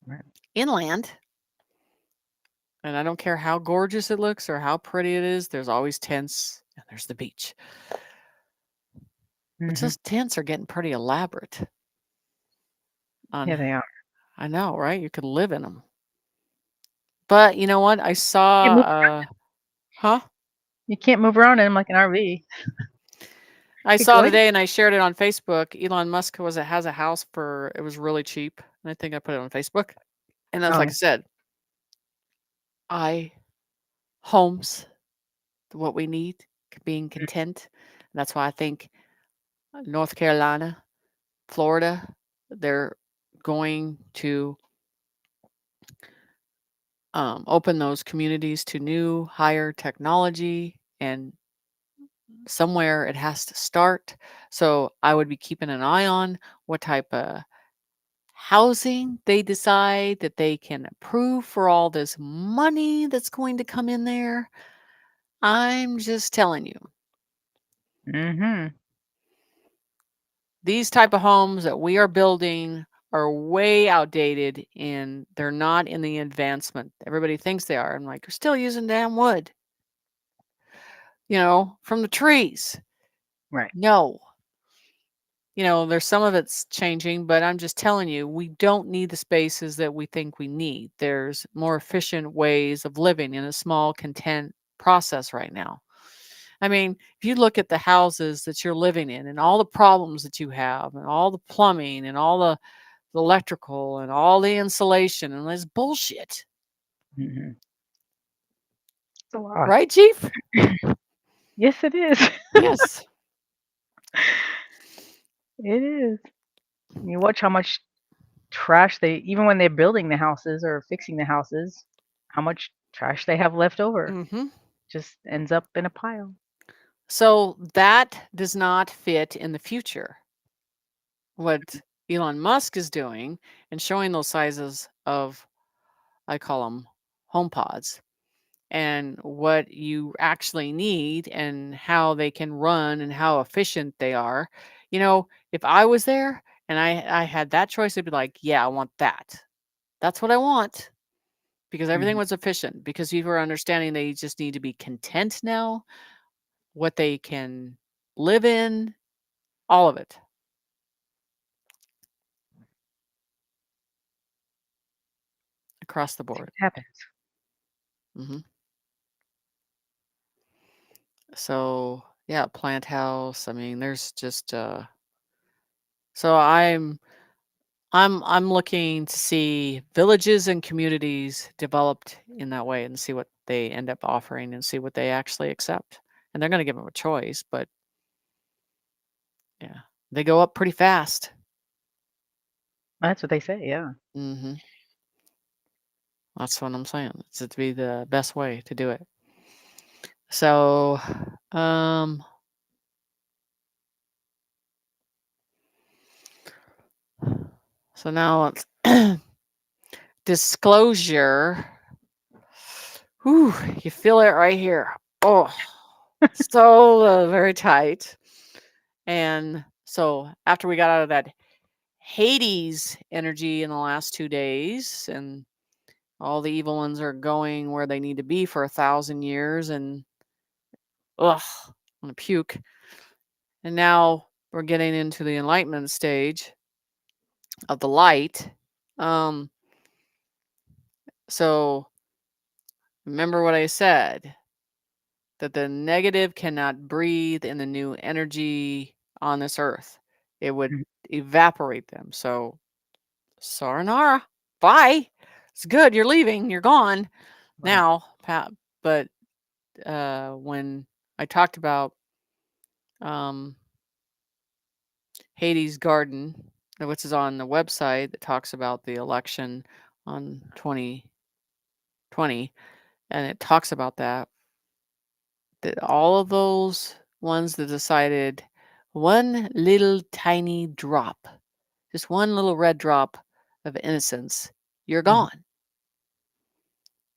Right. Inland, and I don't care how gorgeous it looks or how pretty it is, there's always tents and there's the beach. But Mhm. those tents are getting pretty elaborate. On, Yeah, they are. I know, right? You could live in them. But you know what? I You saw, move huh? you can't move around in them like an RV. I Could saw go in. today and I shared it on Facebook. Elon Musk has a house for it was really cheap. And I think I put it on Facebook. And that's Oh, like I yeah. said, I homes what we need, being content. And that's why I think North Carolina, Florida, they're going to open those communities to new, higher technology, and somewhere it has to start. So I would be keeping an eye on what type of housing they decide that they can approve for all this money that's going to come in there. I'm just telling you, Mhm. these type of homes that we are building are way outdated and they're not in the advancement everybody thinks they are. I'm like, you're still using damn wood, from the trees. Right. No, there's some of it's changing, but I'm just telling you, we don't need the spaces that we think we need. There's more efficient ways of living in a small, content process right now. I mean, if you look at the houses that you're living in and all the problems that you have and all the plumbing and all the electrical and all the insulation and this bullshit, Mhm. It's a lot. right, Chief? Yes, it is. Yes. It is. You watch how much trash they, even when they're building the houses or fixing the houses, how much trash they have left over. Hmm. Just ends up in a pile. So that does not fit in the future. What Elon Musk is doing and showing those sizes of, I call them home pods, and what you actually need and how they can run and how efficient they are. If I was there and I had that choice, I'd be like, yeah, I want that. That's what I want because everything Mhm. was efficient because people are understanding they just need to be content now, what they can live in, all of it across the board. Happens. Hmm. So yeah, plant house. I mean, there's just so I'm looking to see villages and communities developed in that way and see what they end up offering and see what they actually accept. And they're going to give them a choice, but yeah, they go up pretty fast. That's what they say. Yeah. Hmm. That's what I'm saying. It's to be the best way to do it. So, um, so now it's disclosure. Whew, you feel it right here. Oh, so very tight. And so after we got out of that Hades energy in the last 2 days, and all the evil ones are going where they need to be for 1,000 years, and ugh, I'm gonna puke. And now we're getting into the enlightenment stage of the light. Um, so remember what I said that the negative cannot breathe in the new energy on this earth. It would Mhm. evaporate them. So sayonara, bye. It's good. You're leaving. You're gone Right. now. But when I talked about um, Hades Garden, which is on the website that talks about the election on 2020, and it talks about that all of those ones that decided one little tiny drop, just one little red drop of innocence, you're Mhm. gone.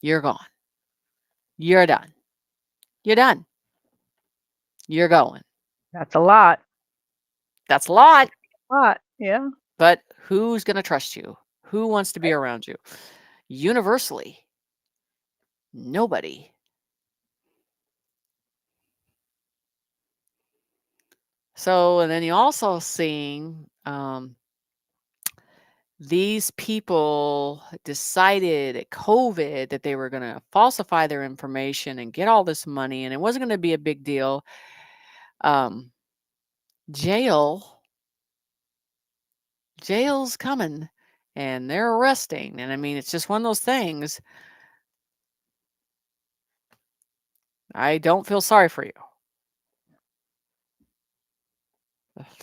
You're gone. You're done. You're done. You're going. That's a lot. That's a lot, A lot. Yeah. but who's going to trust you? Who wants to be Right. around you? Universally, nobody. So, and then you also seeing these people decided at COVID that they were going to falsify their information and get all this money, and it wasn't going to be a big deal. Um, jail, jail's coming, and they're arresting. And I mean, it's just one of those things. I don't feel sorry for you.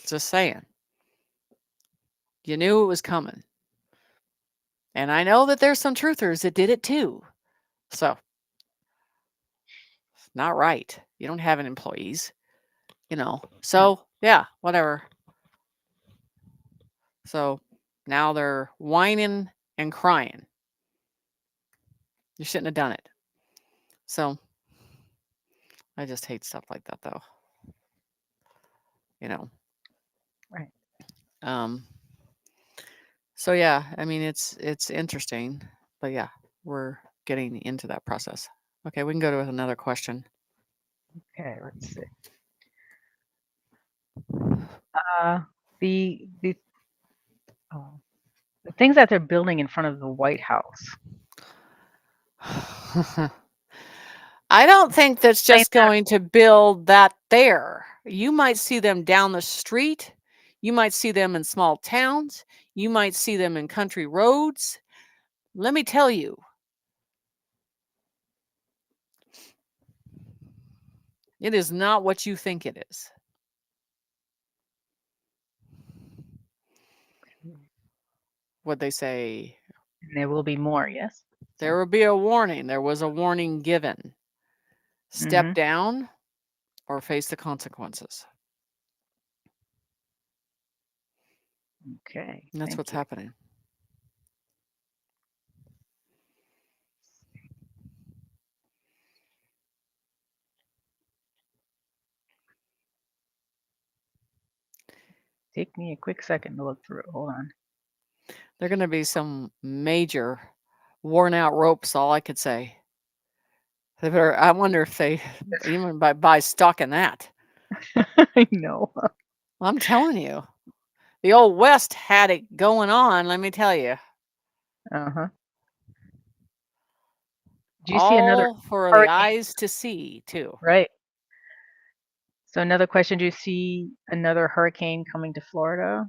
Just saying. You knew it was coming. And I know that there's some truthers that did it too. So, not right. You don't have any employees, you know. No. So, yeah, whatever. So, now they're whining and crying. You shouldn't have done it. So, I just hate stuff like that though. You know. Right. Um so yeah, I mean it's interesting. But yeah, we're getting into that process. Okay, we can go to another question. Okay, let's see. Uh, the oh, the things that they're building in front of the White House. I don't think that's Explain just that. going to build that there. You might see them down the street. You might see them in small towns. You might see them in country roads. Let me tell you, it is not what you think it is. What they say, And there will be more. Yes. there will be a warning. There was a warning given. Step Mm-hmm. down or face the consequences. Okay. And that's Thank what's you. happening. Take me a quick second to look through it. Hold on. There are going to be some major worn out ropes, all I could say. They better, I wonder if they even buy stock in that. I know. I'm telling you, the old West had it going on, let me tell you. Uh-huh. Do you see another All for the hurricane? eyes to see, too. Right. So another question, do you see another hurricane coming to Florida?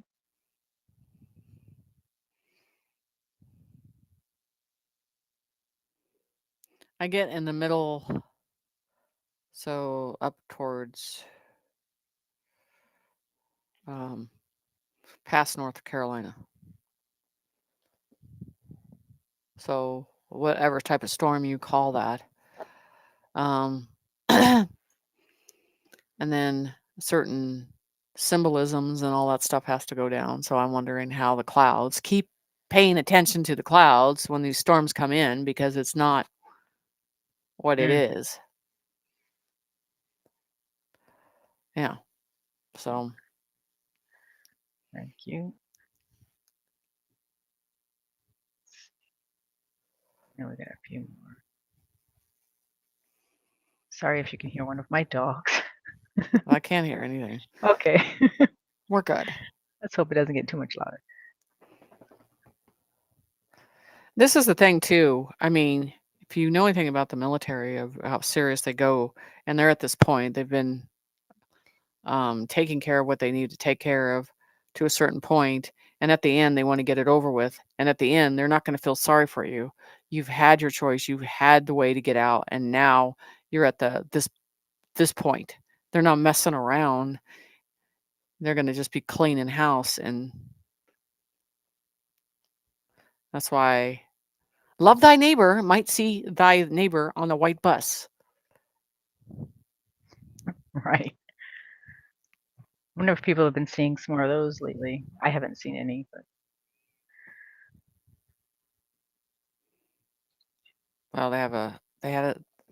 I get in the middle, so up towards um, past North Carolina. So, whatever type of storm you call that. Um, and then certain symbolisms and all that stuff has to go down. So, I'm wondering how the clouds keep paying attention to the clouds when these storms come in because it's not what it Mm, is. Yeah. So, thank you. Now we got a few more. Sorry if you can hear one of my dogs. I can't hear anything. Okay. We're good. Let's hope it doesn't get too much louder. This is the thing, too. I mean, if you know anything about the military, of how serious they go, and they're at this point, they've been taking care of what they need to take care of to a certain point, and at the end, they want to get it over with. And at the end, they're not going to feel sorry for you. You've had your choice. You've had the way to get out, and now you're at this point. They're not messing around. They're going to just be cleaning house, and that's why love thy neighbor might see thy neighbor on the white bus. Right. I wonder if people have been seeing some more of those lately. I haven't seen any, but Well,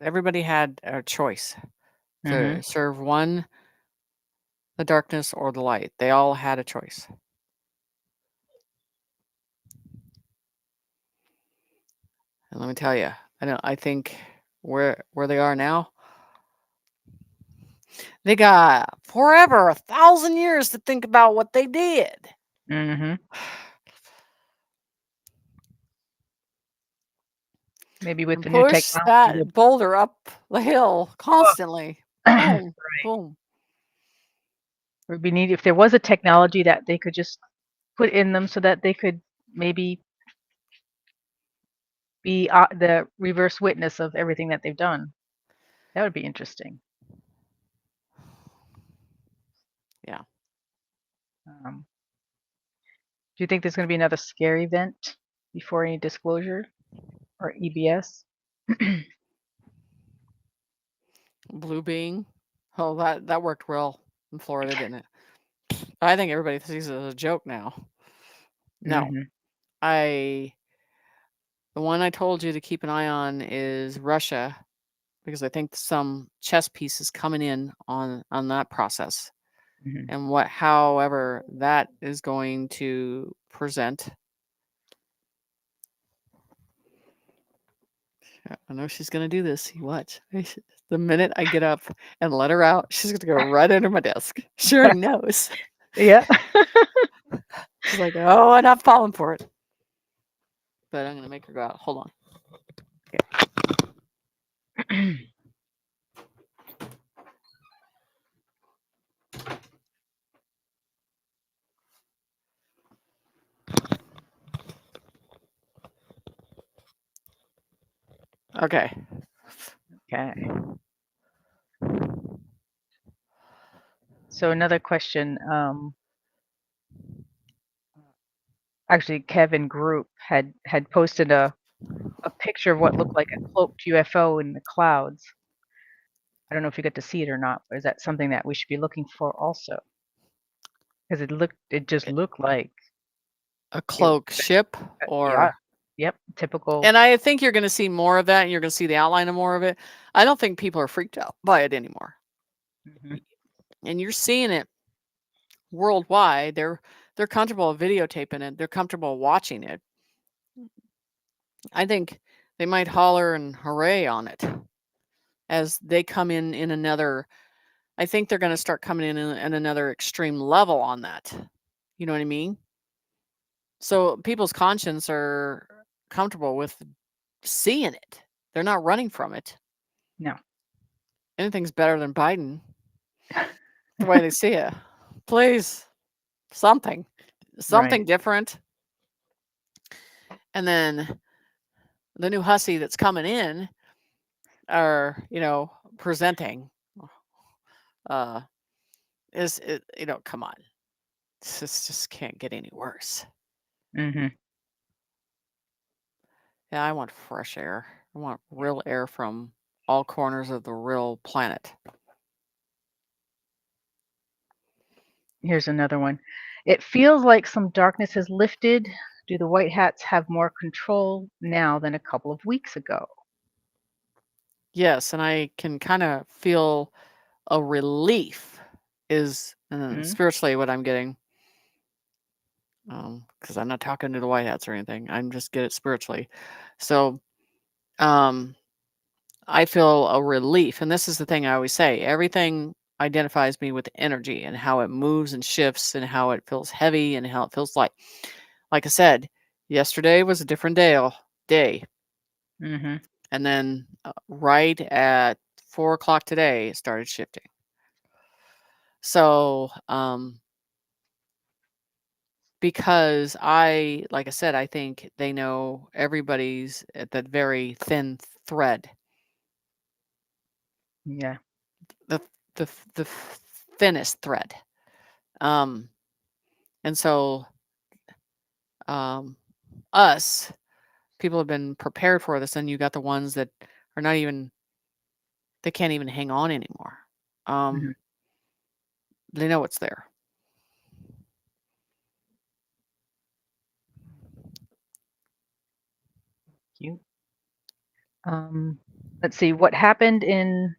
everybody had a choice mm-hmm. to serve one, the darkness or the light. They all had a choice. And let me tell you, I think where they are now, they got forever, 1,000 years to think about what they did. Mm-hmm. Maybe with And the new push technology, that boulder up the hill constantly. right. Boom, boom. Would be neat if there was a technology that they could just put in them so that they could maybe be the reverse witness of everything that they've done. That would be interesting. Yeah. Do you think there's going to be another scary event before any disclosure or EBS? Blue being. Oh, that worked well in Florida, didn't it? I think everybody sees it as a joke now. No. Mm-hmm. The one I told you to keep an eye on is Russia, because I think some chess piece is coming in on that process. Mm-hmm. And however that is going to present. I know she's gonna do this. You watch. The minute I get up and let her out, she's gonna go right under my desk. She already knows. Yeah. She's like, "Oh, and I'm falling for it." But I'm gonna make her go out. Hold on. Okay. Okay. So another question. Actually, Kevin Group had posted a picture of what looked like a cloaked UFO in the clouds. I don't know if you got to see it or not, but is that something that we should be looking for also? Because it just looked like A it. cloak ship, Yeah. or Yep. Typical. and I think you're gonna see more of that, and you're gonna see the outline of more of it. I don't think people are freaked out by it anymore. Mm-hmm. And you're seeing it worldwide. They're comfortable videotaping it. They're comfortable watching it. I think they might holler and hooray on it as they come in another. I think they're going to start coming in another extreme level on that. You know what I mean? So people's conscience are comfortable with seeing it. They're not running from it. No. Anything's better than Biden, the way they see it. Please, something Right. different. And then the new hussy that's coming in are, presenting, uh, is it, come on. This just can't get any worse. Mm-hmm. Yeah, I want fresh air. I want real air from all corners of the real planet. Here's another one. It feels like some darkness has lifted. Do the white hats have more control now than a couple of weeks ago? Yes, and I can kind of feel a relief is Mm-hmm. spiritually what I'm getting. Because I'm not talking to the white hats or anything. I'm just get it spiritually. So, um, I feel a relief. And this is the thing I always say, everything identifies me with energy and how it moves and shifts and how it feels heavy and how it feels light. Like I said, yesterday was a different day. Mm-hmm. And then right at 4 o'clock today, it started shifting. So, because like I said, I think they know everybody's at that very thin thread. Yeah. The the thinnest thread. Um, and so us people have been prepared for this, and you got the ones that are not even they can't even hang on anymore. Mm-hmm. They know it's there. Cute. Let's see. What happened in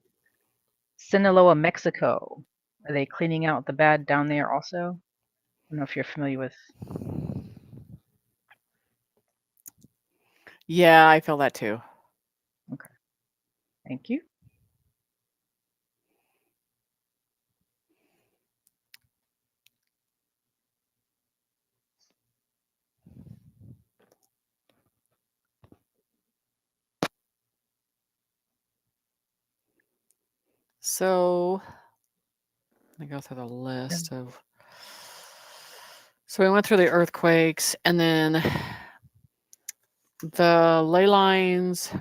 Sinaloa, Mexico? Are they cleaning out the bad down there also? I don't know if you're familiar with. Yeah, I feel that too. Okay. Thank you. So let me go through the list of. So we went through the earthquakes, and then the ley lines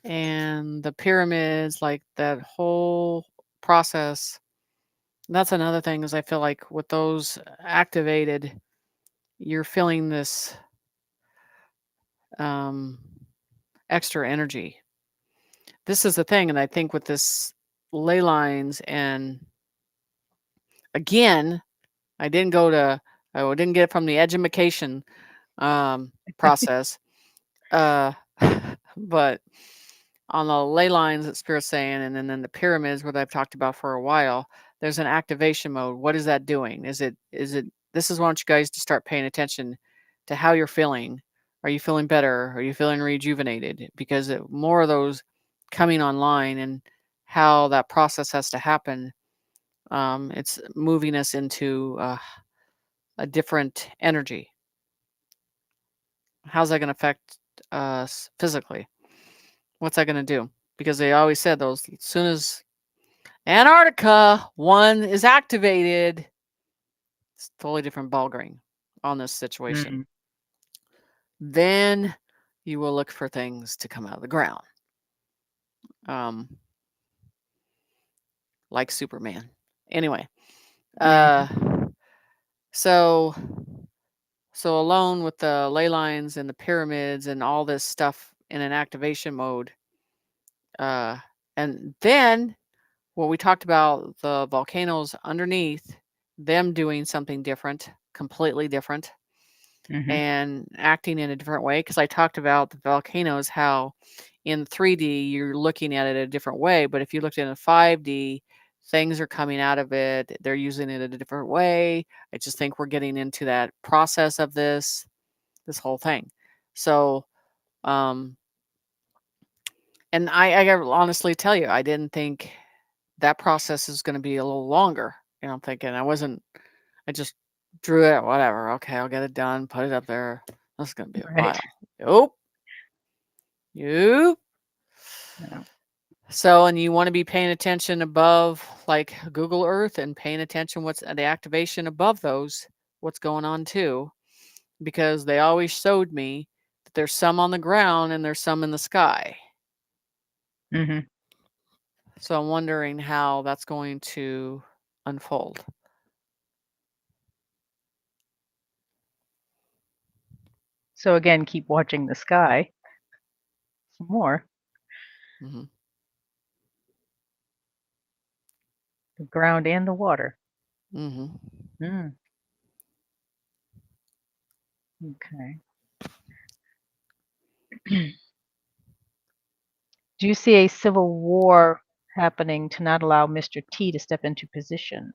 and the pyramids, like that whole process. That's another thing is I feel like with those activated, you're feeling this um, extra energy. This is the thing, and I think with this ley lines, and again, I didn't get it from the edumacation process, uh, but on the ley lines that Spirit's saying, and then the pyramids, what I've talked about for a while, there's an activation mode. What is that doing? Is it? This is why I want you guys to start paying attention to how you're feeling. Are you feeling better? Are you feeling rejuvenated? Because more of those coming online and how that process has to happen. It's moving us into a different energy. How's that going to affect us physically? What's that going to do? Because they always said those as soon as Antarctica one is activated, it's a totally different ballgame on this situation. Mm. Then you will look for things to come out of the ground, um, like Superman. Anyway, Mhm. uh, so so alone with the ley lines and the pyramids and all this stuff in an activation mode, uh, and then what we talked about the volcanoes underneath, them doing something different, completely different, Mhm. and acting in a different way. Because I talked about the volcanoes, how in 3D you're looking at it a different way, but if you looked at it in 5D, things are coming out of it. They're using it in a different way. I just think we're getting into that process of this whole thing. So, um, and I gotta honestly tell you, I didn't think that process is going to be a little longer. And I'm thinking I just drew it, whatever. Okay, I'll get it done, put it up there. That's going to be a Right. while. Nope. Nope. Yeah. So, and you want to be paying attention above, like Google Earth, and paying attention what's the activation above those, what's going on too, because they always showed me that there's some on the ground and there's some in the sky. Mhm. So I'm wondering how that's going to unfold. So again, keep watching the sky some more, Hmm. the ground and the water. Hmm. Mm. Okay. Do you see a civil war happening to not allow Mr. T to step into position?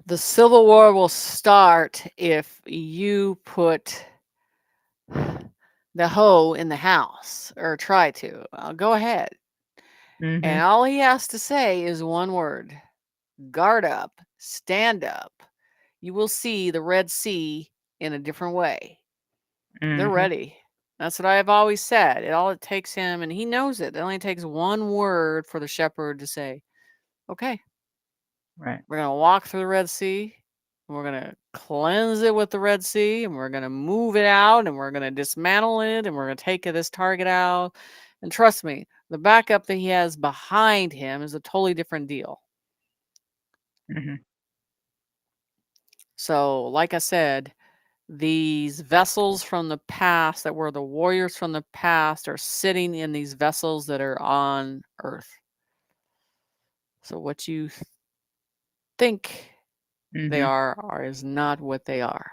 The Civil War will start if you put the hoe in the house or try to. Go ahead. And Mhm. all he has to say is one word: guard up, stand up. You will see the Red Sea in a different way. They're Mhm. ready. That's what I have always said. It takes him, and he knows it. It only takes one word for the shepherd to say, okay, Right. we're going to walk through the Red Sea. And we're going to cleanse it with the Red Sea. And we're going to move it out. And we're going to dismantle it. And we're going to take this target out. And trust me, the backup that he has behind him is a totally different deal. Mhm. So, like I said, these vessels from the past that were the warriors from the past are sitting in these vessels that are on Earth. So, what you think they Mhm. are is not what they are.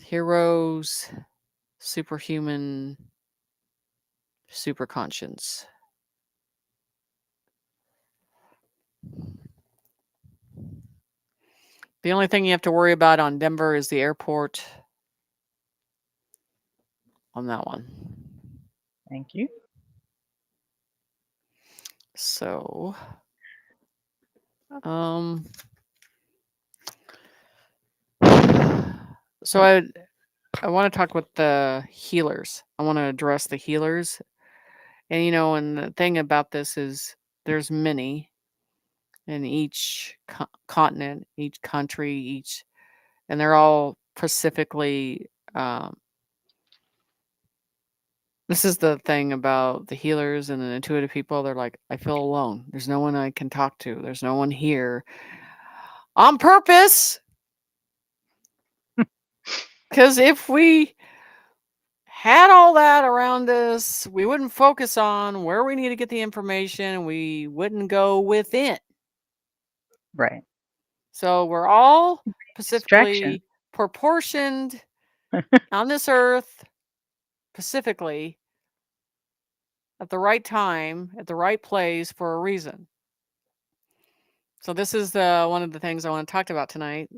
Heroes, superhuman, super conscience. The only thing you have to worry about on Denver is the airport on that one. Thank you. So, um, so Oh, I want to talk with the healers. I want to address the healers. And and the thing about this is there's many in each continent, each country, and they're all specifically This is the thing about the healers and the intuitive people. They're like, I feel alone. There's no one I can talk to. There's no one here on purpose. Because if we had all that around us, we wouldn't focus on where we need to get the information and we wouldn't go within. Right. So we're all Distraction. specifically proportioned on this earth, specifically at the right time, at the right place for a reason. So this is one of the things I want to talk about tonight.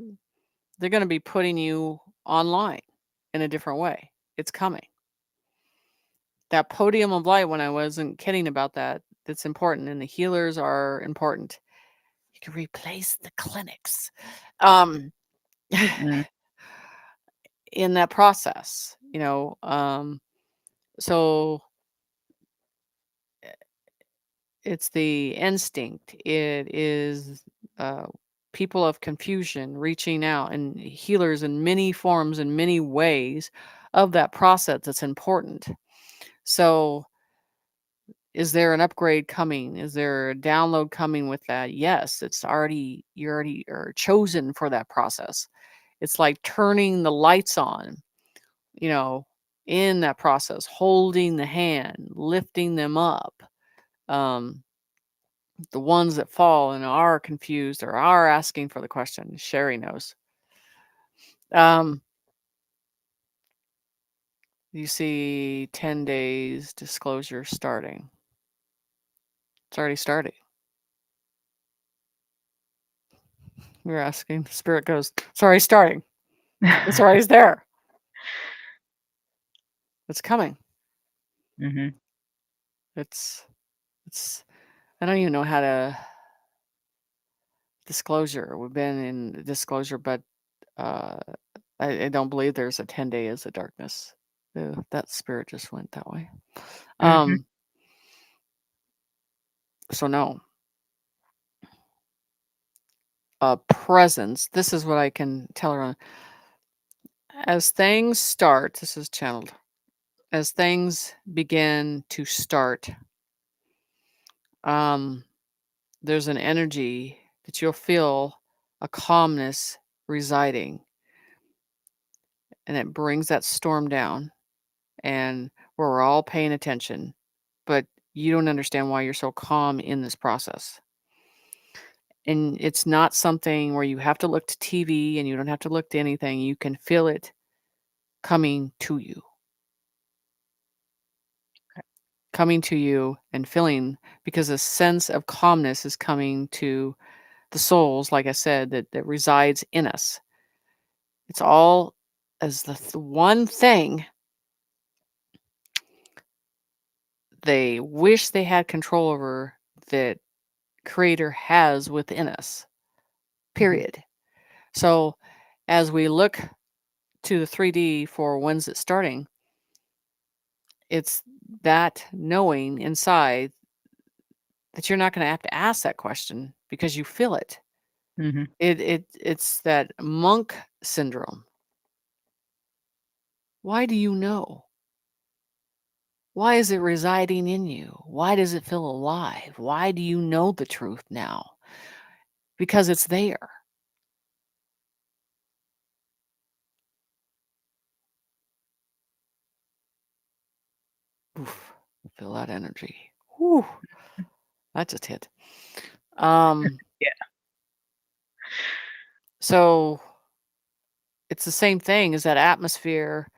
They're going to be putting you online in a different way. It's coming. That podium of light, when I wasn't kidding about that, it's important, and the healers are important. You can replace the clinics Mm. in that process, so it's the instinct. It is people of confusion reaching out, and healers in many forms, in many ways of that process that's important. So is there an upgrade coming? Is there a download coming with that? Yes, you already are chosen for that process. It's like turning the lights on, you know, in that process, holding the hand, lifting them up. Um, the ones that fall and are confused or are asking for the question, Sherry knows. Um, you see 10 days disclosure starting. It's already starting. You're asking. Spirit goes, it's already starting. It's already there. It's coming. Mm-hmm. It's I don't even know how to disclosure. We've been in disclosure, but uh I don't believe there's a 10 days of darkness. That spirit just went that way. Mm-hmm. Um so no. Presence. This is what I can tell her on. As things start, this is channeled. As things begin to start, um there's an energy that you'll feel, a calmness residing, and it brings that storm down, and we're all paying attention, but you don't understand why you're so calm in this process. And it's not something where you have to look to TV and you don't have to look to anything. You can feel it coming to you, coming to you and feeling, because a sense of calmness is coming to the souls, like I said, that resides in us. It's all as the one thing they wish they had control over, that creator has within us, Mm-hmm. period. So as we look to the 3D for when's it starting, it's that knowing inside that you're not going to have to ask that question because you feel it. Mm-hmm. It's that monk syndrome. Why do you know? Why is it residing in you? Why does it feel alive? Why do you know the truth now? Because it's there. Oof, feel that energy. Whew, that just hit. Yeah. So it's the same thing as that atmosphere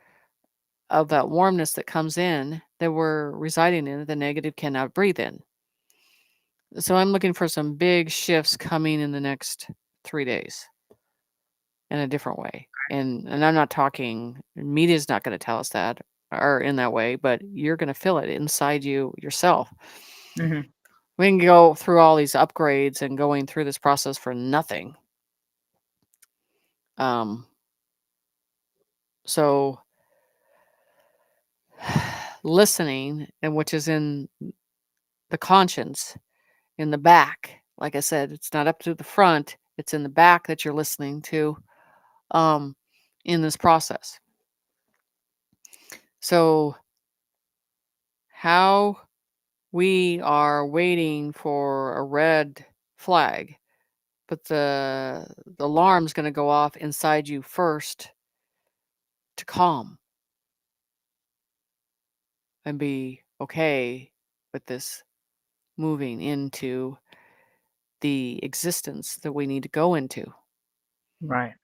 of that warmness that comes in that we're residing in, the negative cannot breathe in. So I'm looking for some big shifts coming in the next 3 days in a different way. And I'm not talking, media's not going to tell us that or in that way, but you're going to feel it inside you yourself. Mm-hmm. We can go through all these upgrades and going through this process for nothing. Um, so listening, and which is in the conscience, in the back. Like I said, it's not up to the front, it's in the back that you're listening to um, in this process. So how we are waiting for a red flag, but the alarm's going to go off inside you first to calm and be okay with this moving into the existence that we need to go into. Right.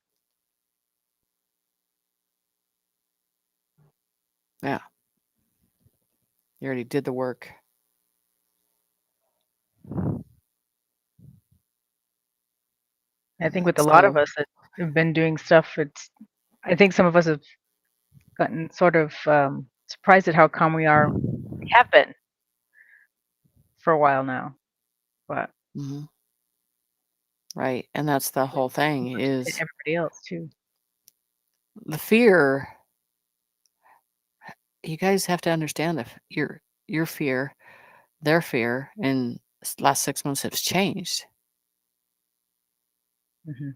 Yeah, you already did the work. I think with a lot of So, us that have been doing stuff, I think some of us have gotten sort of surprised at how calm we have been for a while now. But mhm, right, and that's the whole thing hit is everybody else too. the fear. You guys have to understand that your fear, their fear, in last 6 months has changed. Hmm.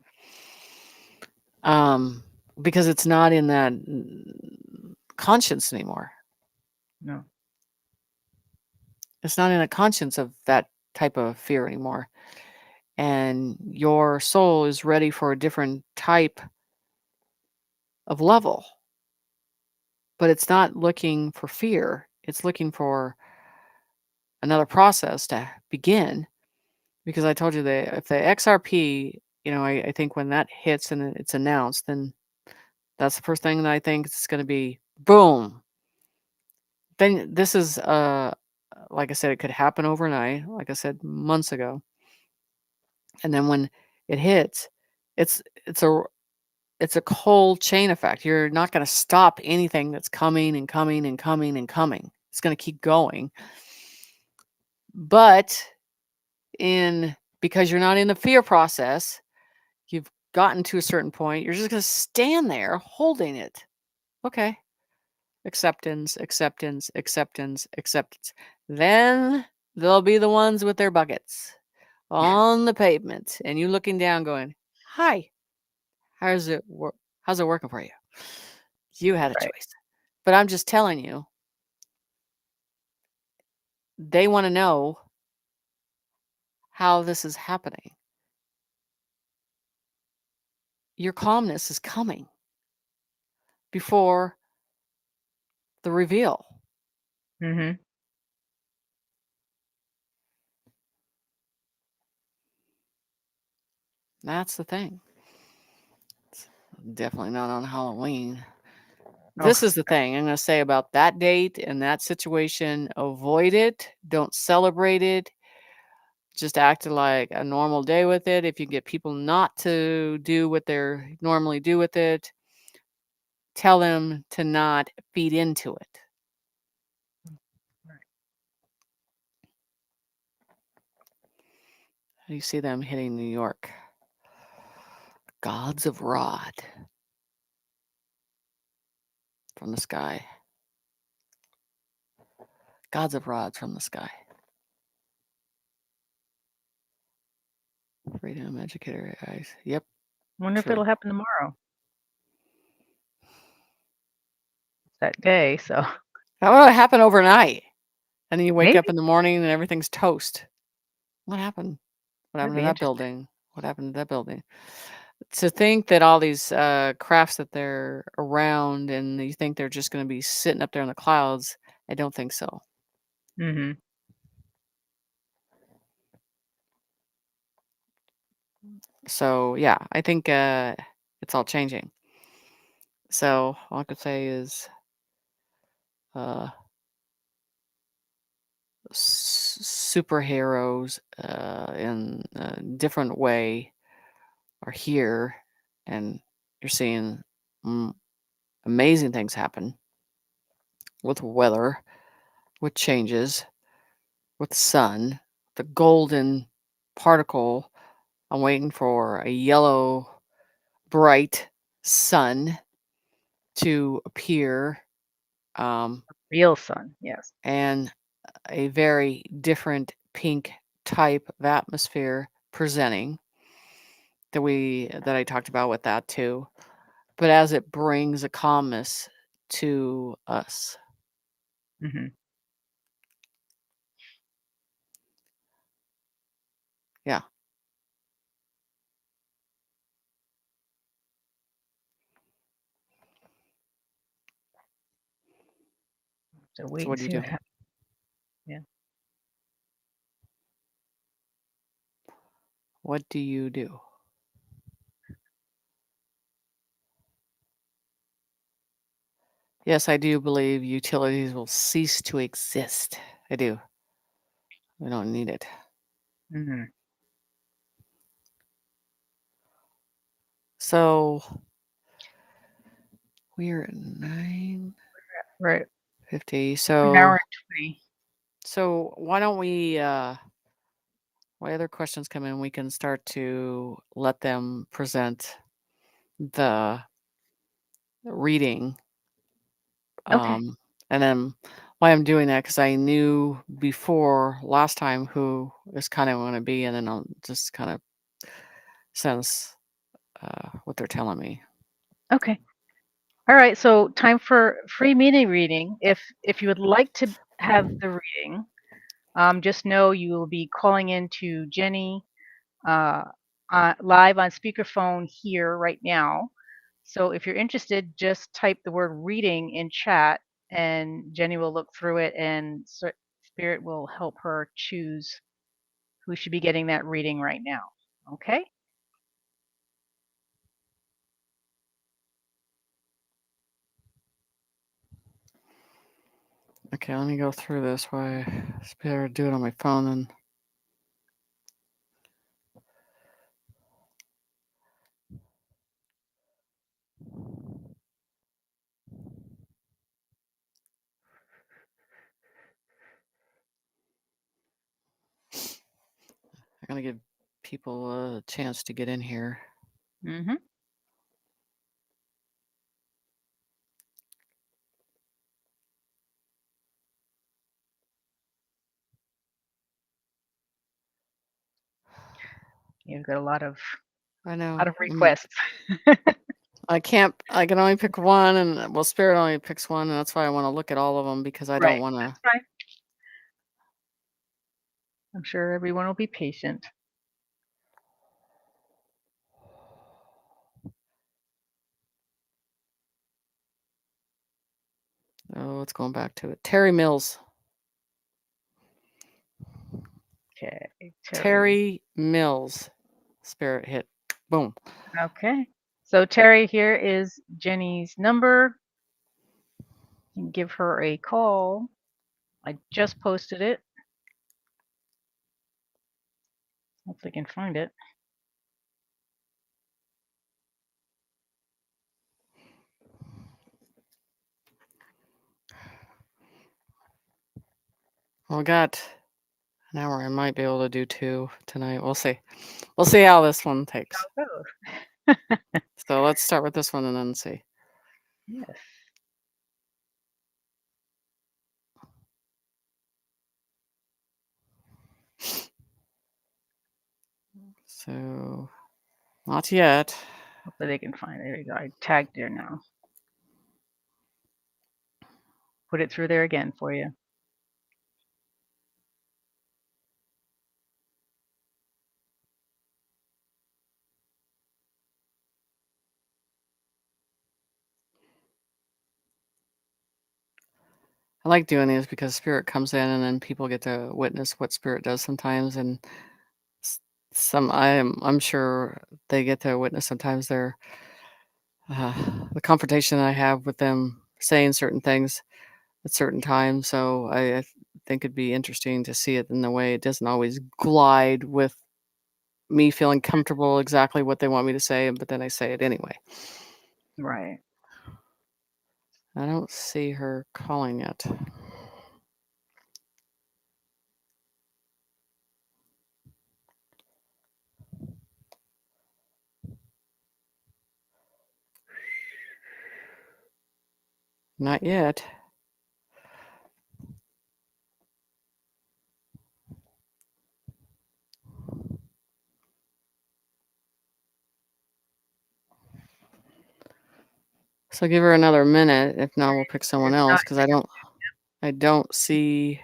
Because it's not in that conscience anymore. No. It's not in a conscience of that type of fear anymore. And your soul is ready for a different type of level. But it's not looking for fear. It's looking for another process to begin. Because I told you that if the XRP, I think when that hits and it's announced, then that's the first thing that I think it's going to be boom. Then this is like I said, it could happen overnight, like I said months ago. And then when it hits, it's it's a it's a cold chain effect. You're not going to stop anything that's coming and coming and coming and coming. It's going to keep going. But in because you're not in the fear process, you've gotten to a certain point, you're just going to stand there holding it. Okay. Acceptance, acceptance, acceptance, acceptance. Then they'll be the ones with their buckets on the pavement and you looking down going, "Hi, how's it work? How's it working for you?" You had a Right. choice. But I'm just telling you, they want to know how this is happening. Your calmness is coming before the reveal. Hmm. That's the thing. It's definitely not on Halloween. Oh, This is the thing I'm going to say about that date and that situation. Avoid it. Don't celebrate it. Just act like a normal day with it. If you get people not to do what they normally do with it, tell them to not feed into it. right. You see them hitting New York. Gods of Rod from the sky. Gods of Rod from the sky. Freedom, educator, eyes. Yep, Wonder if true. it'll happen tomorrow. It's that day, so That would happen overnight. And then you wake up maybe in the morning and everything's toast. What happened? What that'd happened to be that interesting. building? What happened to that building? To think that all these crafts that they're around and you think they're just going to be sitting up there in the clouds, I don't think so. Hmm. So yeah, I think it's all changing. So all I could say is uh, superheroes in a different way are here, and you're seeing mm, amazing things happen with weather, with changes, with sun, the golden particle. I'm waiting for a yellow, bright sun to appear, um, Real sun. Yes. and a very different pink type of atmosphere presenting that I talked about with that too. But as it brings a calmness to us, Hmm. So wait So and what do you see do? what happens. Yeah. What do you do? Yes, I do believe utilities will cease to exist. I do. We don't need it. Mhm. So we're at 9:50. Right. An So hour and 20. so why don't we while other questions come in, we can start to let them present the reading. Okay. And then why I'm doing that because I knew before last time who is kind of going to be, and then I'll just kind of sense what they're telling me. Okay. All right. So time for free mini reading. If you would like to have the reading, just know you will be calling in to Jenny uh, live on speakerphone here right now. So if you're interested, just type the word reading in chat and Jenny will look through it and Spirit will help her choose who should be getting that reading right now. Okay? Okay, let me go through this. Why it's better to do it on my phone than. I'm gonna give people a chance to get in here. Mm-hmm. You've got a lot of I know. requests. I can't. I can only pick one, and well, Spirit only picks one, and that's why I want to look at all of them because I don't Right. want to. That's fine. I'm sure everyone will be patient. Oh, it's going back to it. Terry Mills. Okay, Terry Mills. Spirit hit. Boom. Okay. So Terry, here is Jenny's number. You can give her a call. I just posted it. Hopefully I can find it. Well, I got an hour. I might be able to do 2 tonight. We'll see. We'll see how this one takes. Oh, So let's start with this one and then see. yes. So not yet. Hopefully they can find it. There you go. I tagged there now. Put it through there again for you. I like doing these because Spirit comes in and then people get to witness what Spirit does sometimes, and some I'm sure they get to witness sometimes their the confrontation I have with them saying certain things at certain times. So I think it'd be interesting to see it in the way it doesn't always glide with me feeling comfortable exactly what they want me to say, but then I say it anyway. Right. I don't see her calling yet. Not yet. So give her another minute. If not, we'll pick someone If else not, because I don't see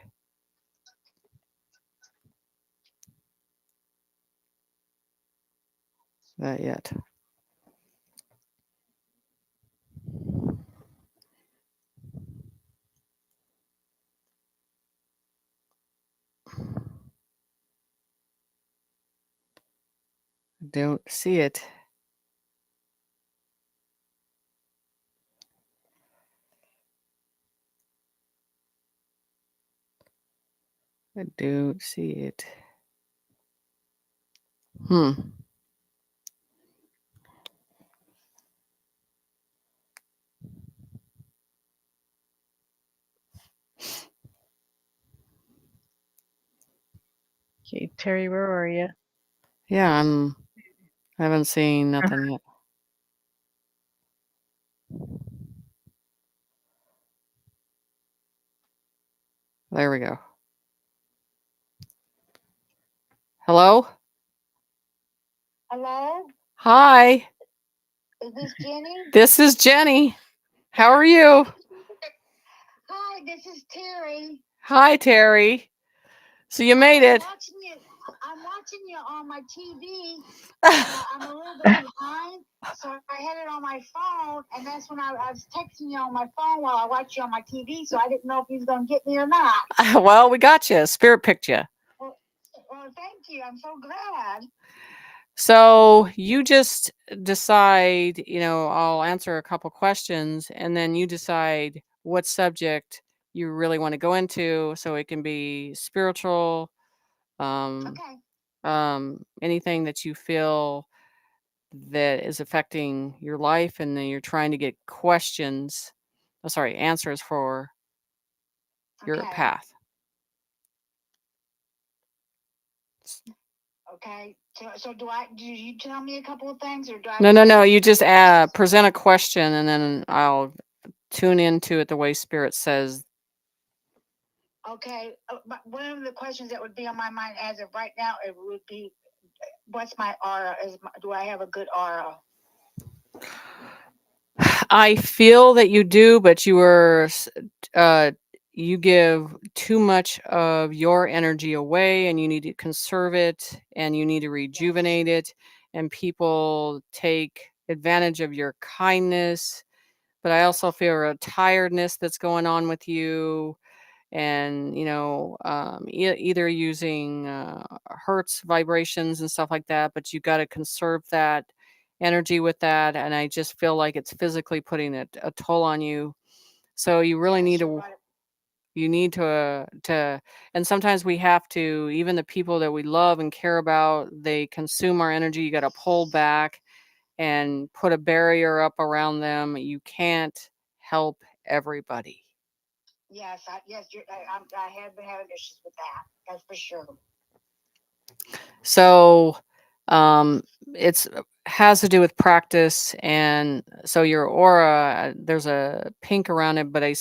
that yet. Don't see it. I don't see it. Hmm. Okay, Terry, where are you? Yeah, I haven't seen nothing yet. There we go. Hello? Hello? Hi. Is this Jenny? This is Jenny. How are you? Hi, this is Terry. Hi, Terry. So you made it. I'm watching you on my TV, and I'm a little bit behind, so I had it on my phone, and that's when I was texting you on my phone while I watched you on my TV, so I didn't know if you was going to get me or not. Well, we got you. Spirit picked you. Well, thank you. I'm so glad. So you just decide, I'll answer a couple questions and then you decide what subject you really want to go into. So it can be spiritual, Okay. anything that you feel that is affecting your life, and then you're trying to get answers for your Okay. path. Okay. So do you tell me a couple of things, or do I? No. You just present a question, and then I'll tune into it the way Spirit says. Okay, but one of the questions that would be on my mind as of right now, it would be, what's my aura? Do I have a good aura? I feel that you do, but you give too much of your energy away, and you need to conserve it, and you need to rejuvenate it, and people take advantage of your kindness. But I also feel a tiredness that's going on with you, and either using hertz vibrations and stuff like that, but you got to conserve that energy with that, and I just feel like it's physically putting a toll on you. So you really need to and sometimes we have to, even the people that we love and care about, they consume our energy. You got to pull back and put a barrier up around them. You can't help everybody. Yes, I have been having issues with that. That's for sure. So it's has to do with practice, and so your aura, there's a pink around it, but I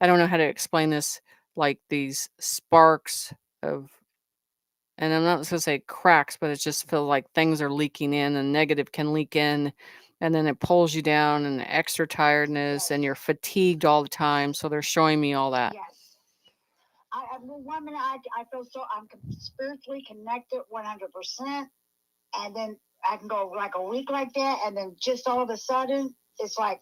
don't know how to explain this, like these sparks of, and I'm not supposed to say cracks, but it just feels like things are leaking in, and negative can leak in, and then it pulls you down, and extra tiredness, and you're fatigued all the time. So they're showing me all that. Yes. One minute I feel so I'm spiritually connected 100%, and then I can go like a week like that, and then just all of a sudden it's like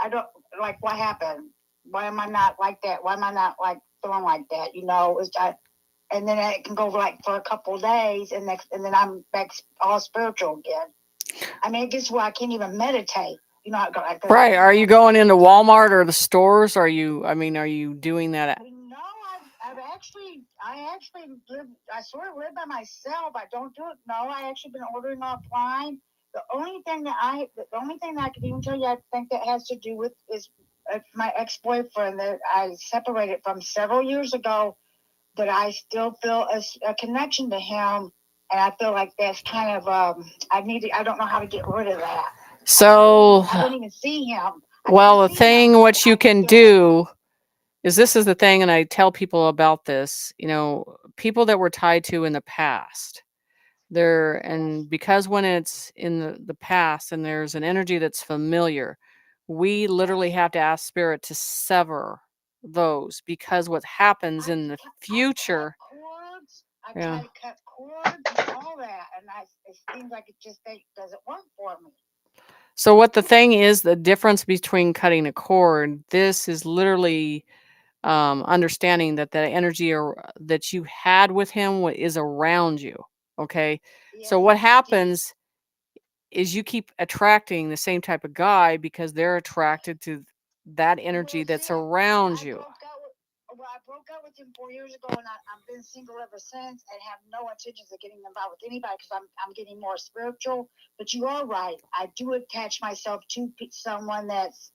I don't like what happened. Why am I not like that? Why am I not like feeling like that? And then it can go like for a couple of days, and then I'm back all spiritual again. I mean, it gets where I can't even meditate. Right? Are you going into Walmart or the stores? Are you doing that? No, I actually live. I sort of live by myself. I don't do it. No, I actually been ordering offline. The only thing that I could even tell you, I think that has to do with is my ex-boyfriend that I separated from several years ago. But I still feel a connection to him, and I feel like that's kind of I don't know how to get rid of that. So I don't even see him. Well, the thing what you can do is, this is the thing, and I tell people about this, people that we're tied to in the past. And because when it's in the past and there's an energy that's familiar, we literally have to ask Spirit to sever those, because what happens in the future. I try to cut cords and all that, and it seems like it just doesn't work for me. So what the thing is, the difference between cutting a cord, this is literally understanding that the energy that you had with him is around you. Okay. Yeah, So what see, happens is you keep attracting the same type of guy because they're attracted to that energy well, see, that's around I you. broke out with. Well, I broke out with him 4 years ago, and I've been single ever since, and have no intentions of getting involved with anybody because I'm getting more spiritual. But you are right. I do attach myself to someone that's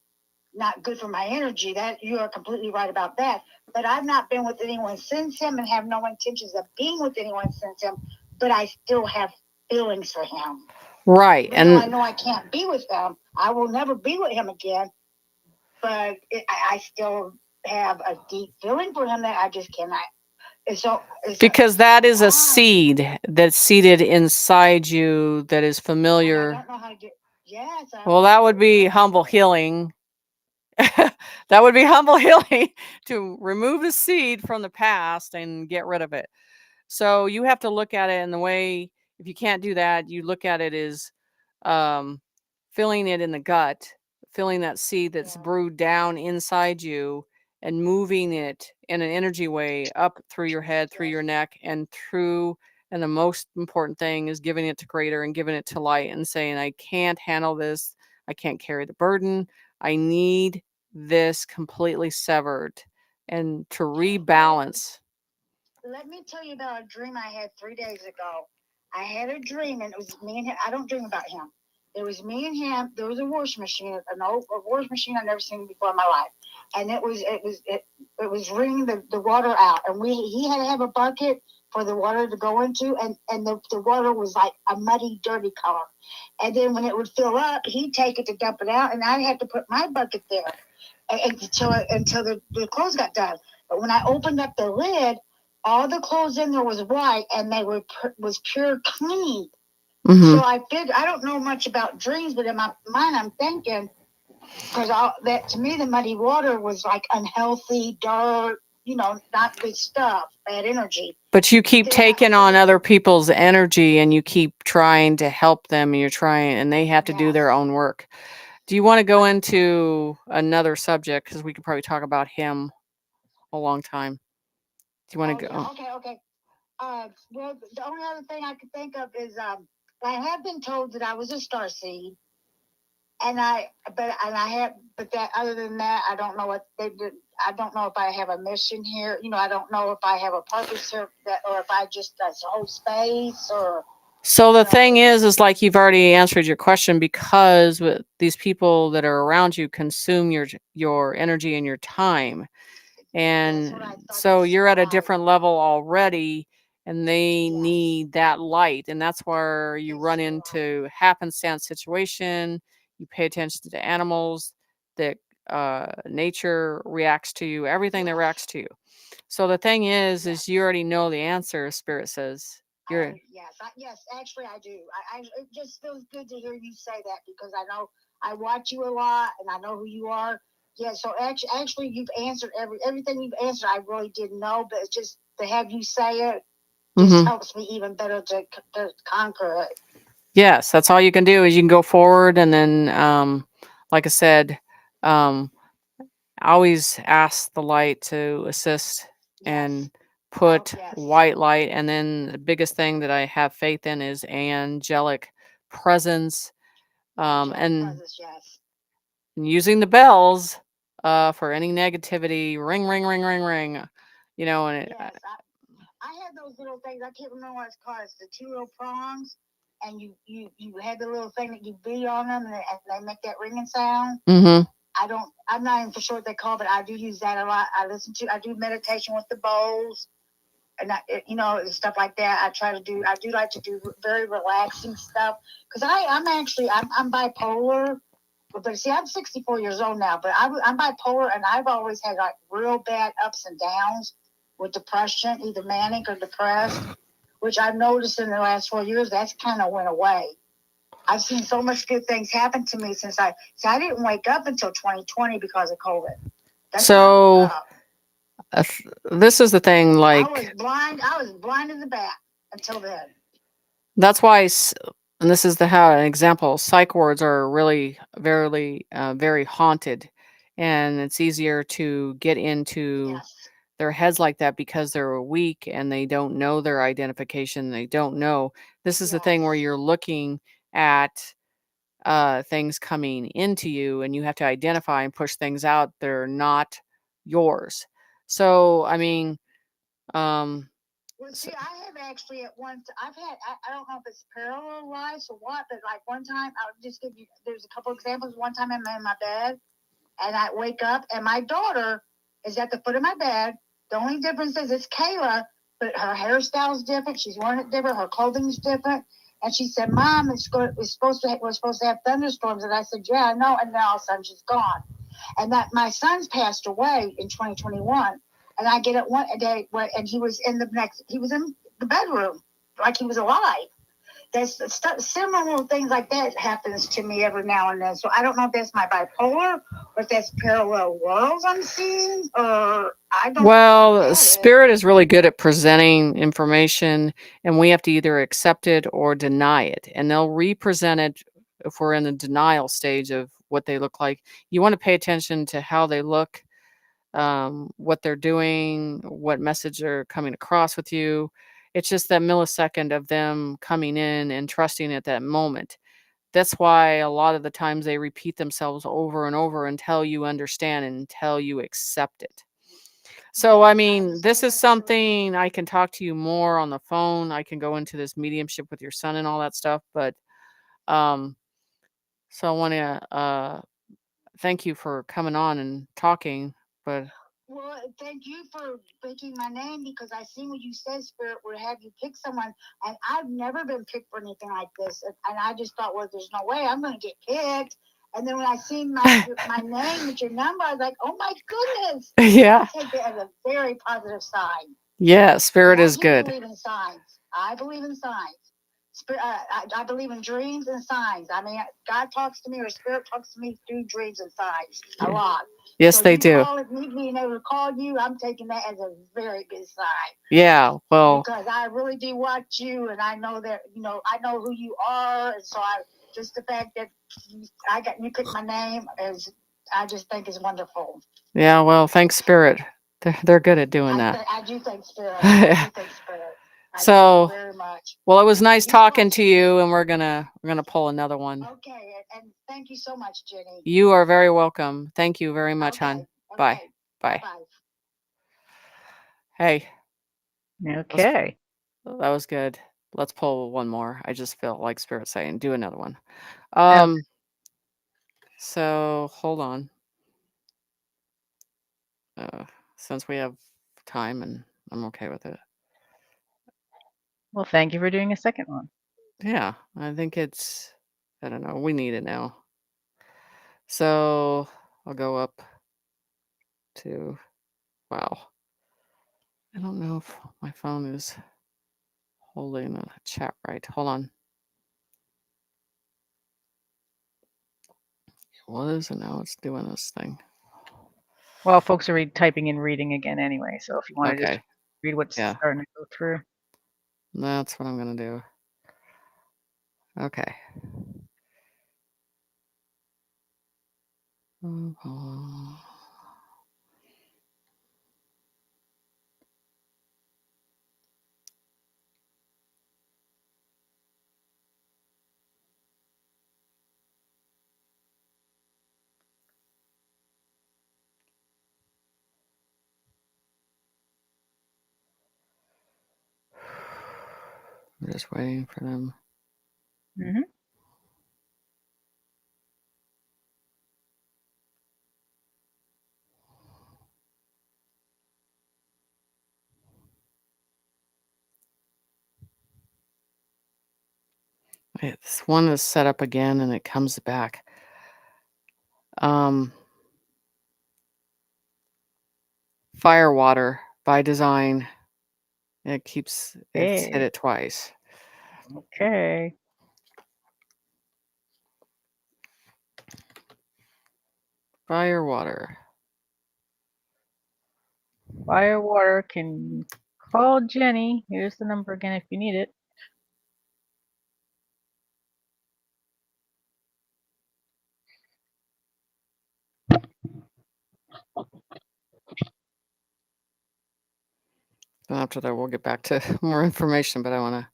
not good for my energy. That you are completely right about that. But I've not been with anyone since him, and have no intentions of being with anyone since him. But I still have feelings for him, Right. even though I And know I can't be with him. I will never be with him again. But I still have a deep feeling for him that I just cannot. because that is a Why? seed that's seeded inside you that is And I familiar. don't know how to get. Yes, I Well, don't know that how to would get be rid of humble it. healing. That would be humble healing to remove the seed from the past and get rid of it. So you have to look at it in the way, if you can't do that, you look at it as um, filling it in the gut, filling that seed that's Yeah. brewed down inside you and moving it in an energy way up through your head, through your Yes. neck, and through. And the most important thing is giving it to greater and giving it to light and saying, I can't handle this. I can't carry the burden. I need this completely severed and to Well, rebalance. let me tell you about a dream I had 3 days ago. I had a dream, and it was me and him. I don't dream about him. It was me and him. There was a washing machine, a washing machine I've never seen before in my life, and it was wringing the water out. And he had to have a bucket for the water to go into, and the water was like a muddy, dirty color. And then when it would fill up, he'd take it to dump it out, and I had to put my bucket there until the clothes got done. But when I opened up the lid, all the clothes in there was white, and they was pure clean. Hmm. So I figured I don't know much about dreams, but in my mind I'm thinking because that to me the muddy water was like unhealthy dirt, not good stuff, bad energy. But you But keep then taking on other people's energy and you keep trying to help them and you're trying and they have to do their yes, own work. Do you want to go into another subject? Because we could probably talk about him a long time. Do you want oh to yeah, go? okay. Well, the only other thing I could think of is I have been told that I was a star seed, and I have, but that other than that, I don't know what they did. I don't know if I have a mission here. I don't know if I have a purpose here, or if I just hold space, or So you the know. thing is like you've already answered your question because with these people that are around you consume your energy and your time. That's what And I thought. so That's you're at a why. different level already and they Yes, need that light. And that's where you that's run right. into happenstance situation. You pay attention to animals that nature reacts to you, everything that Yes. reacts to you. So the thing is you Yes. already know the answer, Spirit says. You're Yes, actually, I do. It just feels good to hear you say that because I know I watch you a lot and I know who you are. Yeah, so actually, you've answered everything you've answered. I really didn't know, but it's just to have you say it just mhm. helps me even better to conquer it. Yes, that's all you can do is you can go forward and then like I said, um I always ask the light to assist Yes. and put Yes. white light. And then the biggest thing that I have faith in is angelic presence Angelic and presence. Yes. using the bells for any negativity. Ring, ring, ring, ring, ring. And Yes. I had those little things. I can't remember what it's called. It's the two little prongs, and you had the little thing that you beat on them, and they make that ringing sound. mm-hmm, I don't. I'm not even for sure what they call, but I do use that a lot. I do meditation with the bowls, and stuff like that. I try to do. I do like to do very relaxing stuff because I'm bipolar. But see, I'm 64 years old now, but I'm bipolar, and I've always had like real bad ups and downs with depression, either manic or depressed, which I've noticed in the last 4 years that's kind of went away. I've seen so much good things happen to me so I didn't wake up until 2020 because of COVID. That's when I woke so up. this is the thing, like I was blind as a bat until then. that's why and this is the how an example psych wards are really very very haunted and it's easier to get into Yes. their heads like that because they're weak and they don't know their identification. They don't know. This is the thing where Yes. you're looking at things coming into you and you have to identify and push things out. They're not yours. So, I mean, um, Well, so, see, I have actually at once. I've had. I don't know if it's parallel lives or what, but like one time, I'll just give you. There's a couple examples. One time, I'm in my bed, and I wake up, and my daughter is at the foot of my bed. The only difference is it's Kayla, but her hairstyle's different. She's wearing it different. Her clothing's different. And she said, "Mom, we're supposed to have thunderstorms." And I said, "Yeah, I know." And then all of a sudden, she's gone. And that my son's passed away in 2021. And I get it one day, and he was in the bedroom, like he was alive. There's similar little things like that happens to me every now and then. So I don't know if that's my bipolar or if that's parallel worlds I'm seeing, or I don't know what well, that is. spirit is really good at presenting information, and we have to either accept it or deny it. And they'll represent it if we're in the denial stage of what they look like. You want to pay attention to how they look, what they're doing, what message they're coming across with you. It's just that millisecond of them coming in and trusting at that moment. That's why a lot of the times they repeat themselves over and over until you understand and until you accept it. So, I Yes, I mean, this understand is that too. something I can talk to you more on the phone. I can go into this mediumship with your son and all that stuff. But, um, so I want to thank you for coming on and talking. But Well, thank you for picking my name because I seen what you said, Spirit would have you pick someone, and I've never been picked for anything like this, and I just thought, well, there's no way I'm going to get picked. And then when I seen my name with your number, I was like, oh my goodness! yeah, I take it as a very positive sign. yeah, And spirit I is do good. believe in signs. I believe in signs. I believe in dreams and signs. I mean, God talks to me or Spirit talks to me through dreams and signs a Yeah. lot. Yes, So they you do. me being able to call you, I'm taking that as a very good sign Yeah, well, because I really do watch you, and I know that I know who you are, and so I just the fact that you picked my name is I just think is wonderful. yeah, well, thanks, spirit. They're good at doing that. I do think Spirit. I do think Spirit. I do So, very much. well, it was nice You talking watch to it. you, and we're gonna pull another one. Okay, and thank you so much, Jenny. You are very welcome. Thank you very much, Okay, hon. Bye. okay, bye Bye. bye. Hey, let's, Okay. that was good. Let's pull one more. I just felt like spirit saying, do another one. Okay. So hold on. Uh, since we have time and I'm okay with it. Well, thank you for doing a second one. Yeah, I think it's, I don't know, we need it now. So I'll go up to, wow. I don't know if my phone is holding the chat right. Hold on. What is it now? It's doing this thing. Well, folks are typing and reading again anyway, so if you want to just Okay. read what's Yeah, starting to go through. that's what I'm going to do. Okay. I'm just waiting for them. Mm-hmm. This one is set up again and it comes back. Firewater by design. It's hit Okay. it twice. Okay. Firewater. Fire water can call Jenny. Here's the number again if you need it. And after that, we'll get back to more information, but I want to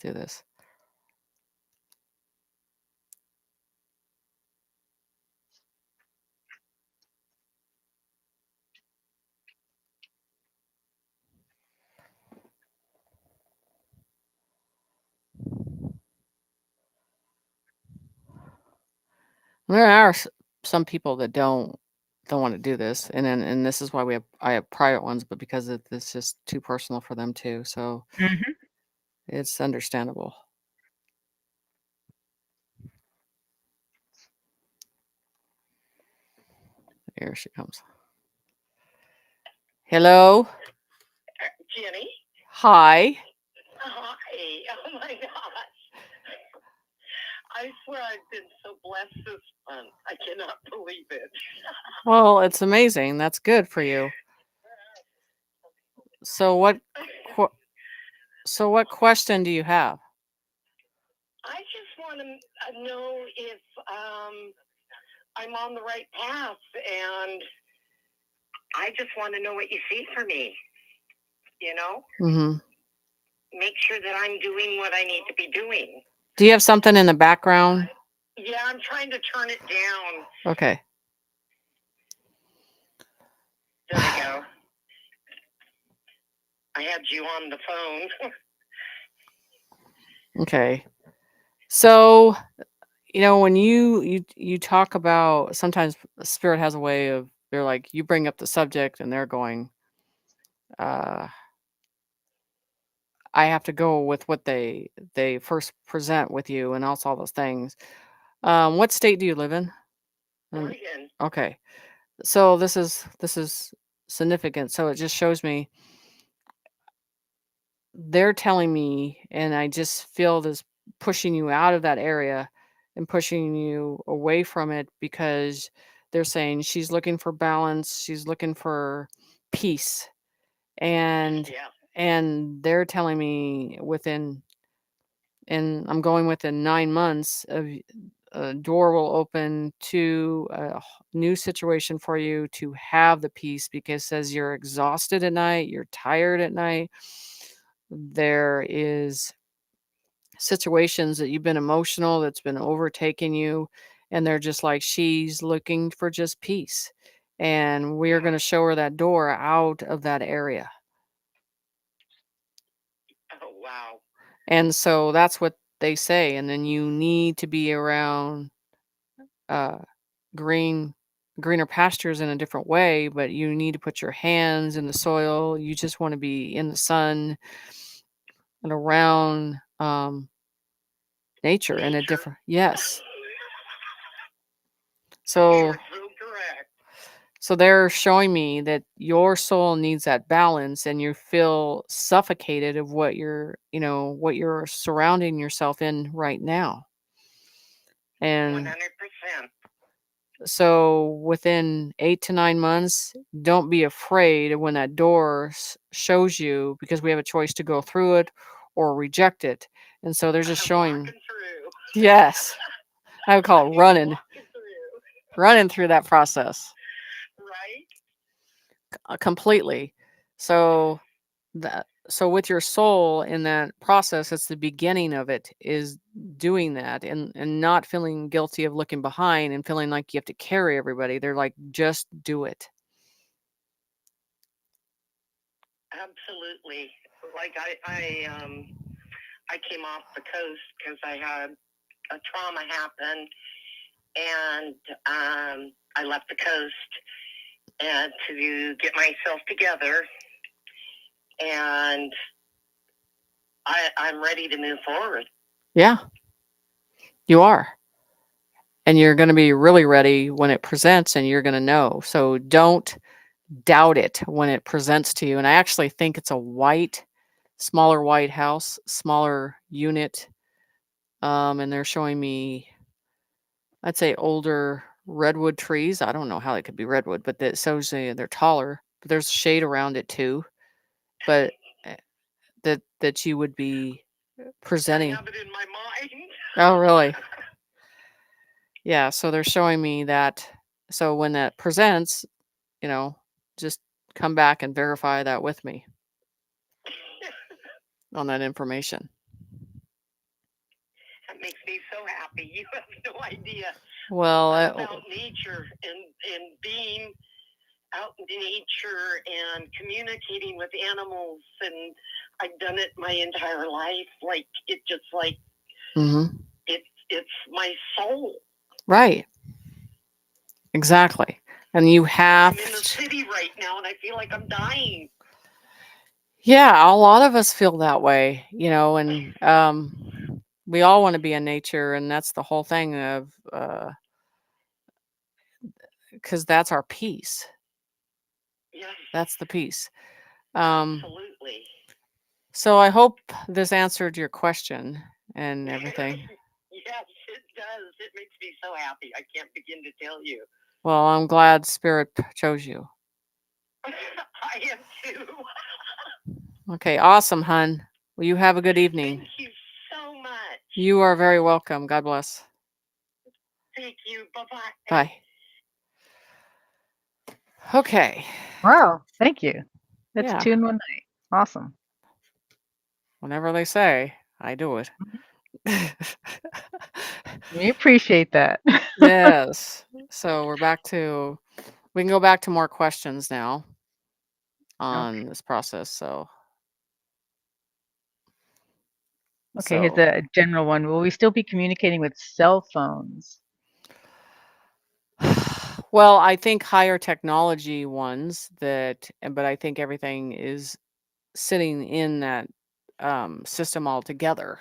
do this. There are some people that don't want to do this, and this is why I have private ones, but because it's just too personal for them too, so Mm-hmm. it's understandable. Here she comes. Hello. Jenny? Hi. Hi. Oh my gosh. I swear I've been so blessed this month. I cannot believe it. Well, it's amazing. That's good for you. So what question do you have? I just want to know if I'm on the right path, and I just want to know what you see for me. You know? Mhm. Make sure that I'm doing what I need to be doing. Do you have something in the background? Yeah, I'm trying to turn it down. Okay. There we go. I had you on the phone. Okay. So, when you talk about, sometimes spirit has a way of, they're like, you bring up the subject and they're going, I have to go with what they first present with you and also all those things. What state do you live in? Oregon. Okay. So this is significant. So it just shows me they're telling me, and I just feel this pushing you out of that area and pushing you away from it, because they're saying she's looking for balance, she's looking for peace, and Yeah. and they're telling me and I'm going within 9 months of, a door will open to a new situation for you to have the peace, because it says you're exhausted at night, you're tired at night. There is situations that you've been emotional, that's been overtaking you, and they're just like, she's looking for just peace, and we're going to show her that door out of that area. Oh, wow. And so that's what they say. And then you need to be around uh greener pastures in a different way, but you need to put your hands in the soil. You just want to be in the sun and around nature in a different, yes. So You're so correct. so they're showing me that your soul needs that balance, and you feel suffocated of what you're surrounding yourself in right now. And 100%. so within 8 to 9 months, don't be afraid when that door shows you, because we have a choice to go through it or reject it. And so they're just I'm showing, walking through. yes, I would call it I'm running, walking through. running through that process Right? completely. So so with your soul in that process, it's the beginning of it, is doing that, and not feeling guilty of looking behind and feeling like you have to carry everybody. They're like, just do it. Absolutely. Like I came off the coast because I had a trauma happen, and I left the coast and to get myself together, and I'm ready to move forward. Yeah, you are. And you're going to be really ready when it presents, and you're going to know. So don't doubt it when it presents to you. And I actually think it's a smaller white house, smaller unit. And they're showing me, I'd say, older redwood trees. I don't know how they could be redwood, but that shows they're taller. But there's shade around it too. But that you would be presenting. I have it in my mind. Oh, really? Yeah. So they're showing me that. So when that presents, just come back and verify that with me. on that information. That makes me so happy. You have no idea. Well, About nature and being out in nature and communicating with animals, and I've done it my entire life. Like it just like mm-hmm. It's my soul. Right. Exactly. And you have. I'm in the city right now, and I feel like I'm dying. Yeah, a lot of us feel that way, and we all want to be in nature, and that's the whole thing of because that's our peace. Yes. That's the peace. Absolutely. So I hope this answered your question and everything. Yes, it does. It makes me so happy. I can't begin to tell you. Well, I'm glad Spirit chose you. I am too. Okay, awesome, hun. Well, you have a good evening. Thank you so much. You are very welcome. God bless. Thank you. Bye-bye. Bye. Okay. Wow. Thank you. That's Yeah. 2 in 1 night. Awesome. Whenever they say, I do it. We appreciate that. Yes. So we can go back to more questions now on this process. Okay, here's a general one. Will we still be communicating with cell phones? Well, I think higher technology ones but I think everything is sitting in that system altogether.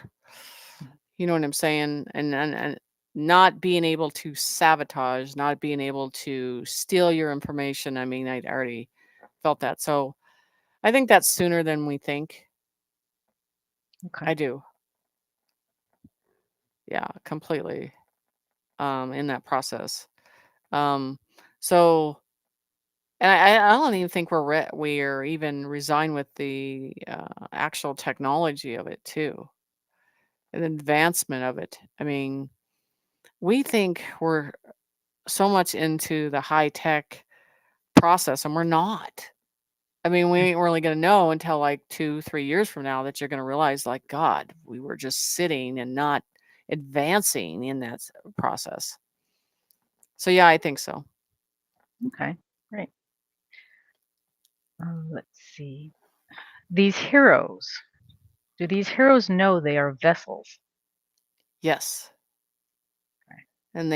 You know what I'm saying? And not being able to sabotage, not being able to steal your information. I mean, I already felt that. So I think that's sooner than we think. Okay. I do. Yeah, completely. In that process. So, and I don't even think we're even resigned with the actual technology of it too, and advancement of it. I mean, we think we're so much into the high tech process, and we're not. I mean, we ain't really going to know until like 2-3 years from now that you're going to realize, like, God, we were just sitting and not advancing in that process. So, yeah, I think so. Okay, great. Let's see. These heroes. Do these heroes know they are vessels? Yes. Okay. And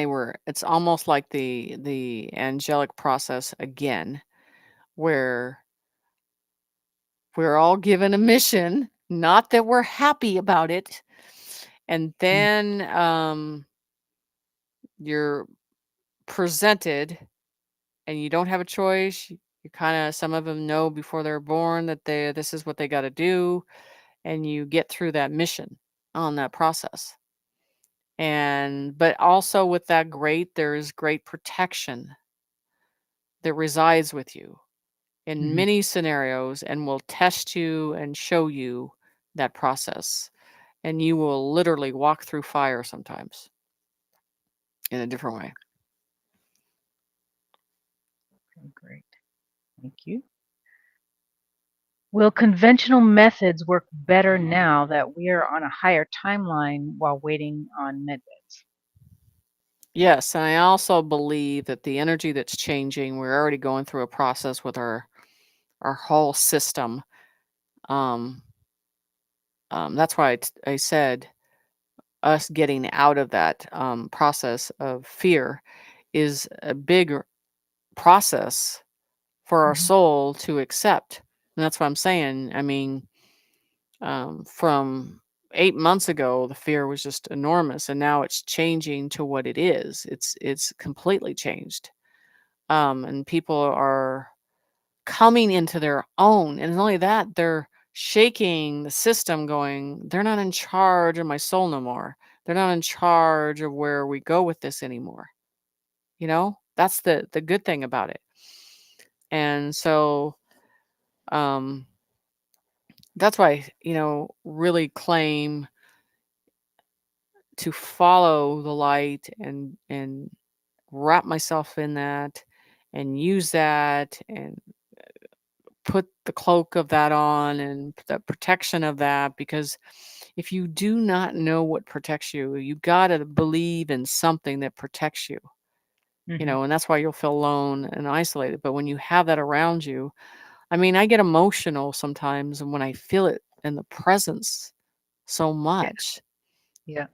it's almost like the angelic process again, where we're all given a mission, not that we're happy about it. And then you're presented and you don't have a choice. You kind of, some of them know before they're born that this is what they got to do, and you get through that mission on that process. But also with that there's great protection that resides with you in many scenarios and will test you and show you that process. And you will literally walk through fire sometimes in a different way. Okay, great. Thank you. Will conventional methods work better now that we are on a higher timeline while waiting on medbeds? Yes, and I also believe that the energy that's changing, we're already going through a process with our whole system. That's why I said us getting out of that process of fear is a big process for our soul to accept. And that's what I'm saying. I mean, from 8 months ago, the fear was just enormous, and now it's changing to what it is. It's completely changed. And people are coming into their own. And not only that, they're shaking the system, going, they're not in charge of my soul no more. They're not in charge of where we go with this anymore. That's the good thing about it. And so that's why, really claim to follow the light and wrap myself in that and use that and put the cloak of that on and the protection of that, because if you do not know what protects you, you got to believe in something that protects you, and that's why you'll feel alone and isolated. But when you have that around you, I mean, I get emotional sometimes, and when I feel it in the presence so much, Yeah.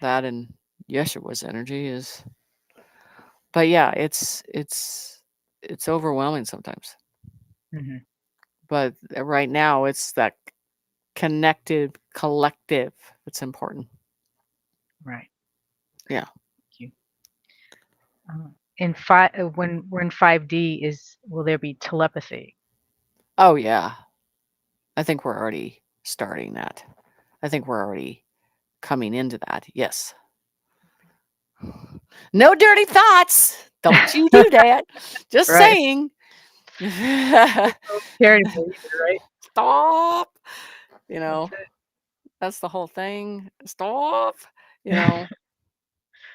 that and Yeshua's energy is, but yeah, it's overwhelming sometimes. hmm But right now, it's that connected collective that's important. Right. Yeah. Thank you. When we're in 5D, will there be telepathy? Oh yeah. I think we're already starting that. I think we're already coming into that. Yes. No dirty thoughts. Don't you do that. Just Right. saying. Charitable either, right? Stop. You That's know, that's the whole thing. Stop. You know.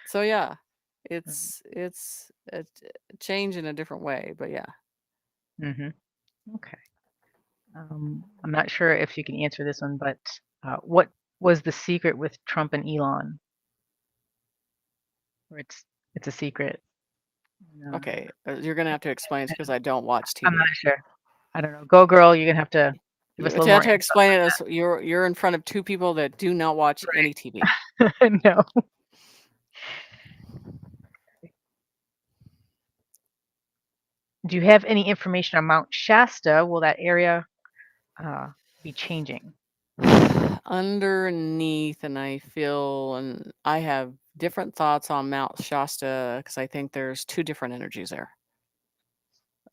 So yeah, it's a change in a different way, but yeah. Mm-hmm. Okay. I'm not sure if you can answer this one, but what was the secret with Trump and Elon? Or it's a secret. No, Okay, you're gonna have to explain it because I don't watch I'm TV. not sure. I don't know. Go girl, you're gonna have to give You us a have little more to explain it as you're in front of two people that do not watch any TV. info. No. Do you have any information on Mount Shasta? Will that area be changing? Underneath, and I feel, and I have different thoughts on Mount Shasta because I think there's two different energies there.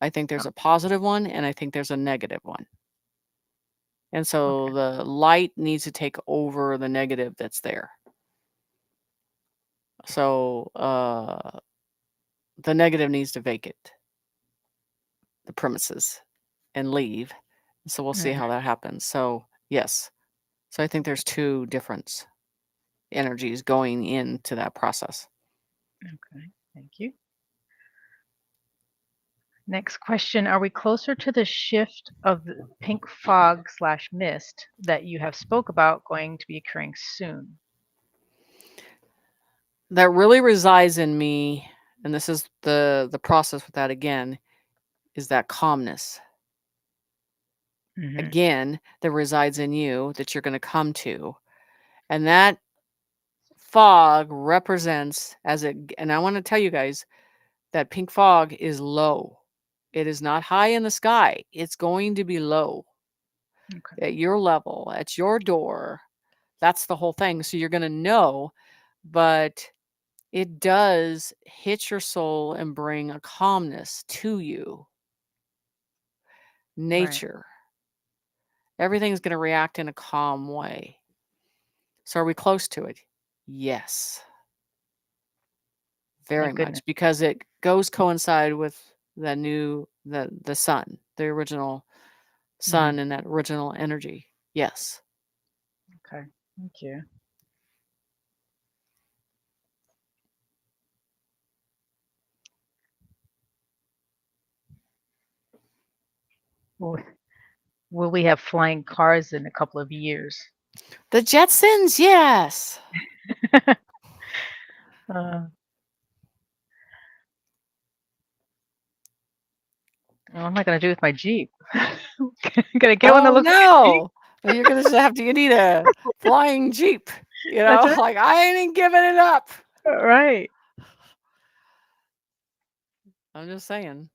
I think there's a positive one, and I think there's a negative one. And so Okay. the light needs to take over the negative that's there. So the negative needs to vacate the premises and leave. So we'll see Mhm. how that happens. So yes. So I think there's two different energies going into that process. Okay. Thank you. Next question. Are we closer to the shift of the pink fog / mist that you have spoke about going to be occurring soon? That really resides in me, and this is the process with that again, is that calmness. Mm-hmm. Again, that resides in you that you're going to come to. And that fog represents and I want to tell you guys that pink fog is low. It is not high in the sky. It's going to be low Okay. at your level, at your door. That's the whole thing. So you're going to know, but it does hit your soul and bring a calmness to you. Right. Nature. Everything's going to react in a calm way. So are we close to it? Yes. Very Thank goodness. much, because it goes coincide with the sun, the original sun and that original energy. Yes. Okay. Thank you. Will we have flying cars in a couple of years? The Jetsons, yes. What am I going to do with my Jeep? Gonna get one that Oh looks like a Jeep? no. You're gonna you need a flying Jeep. That's right. Like I ain't giving it up. Right. I'm just saying.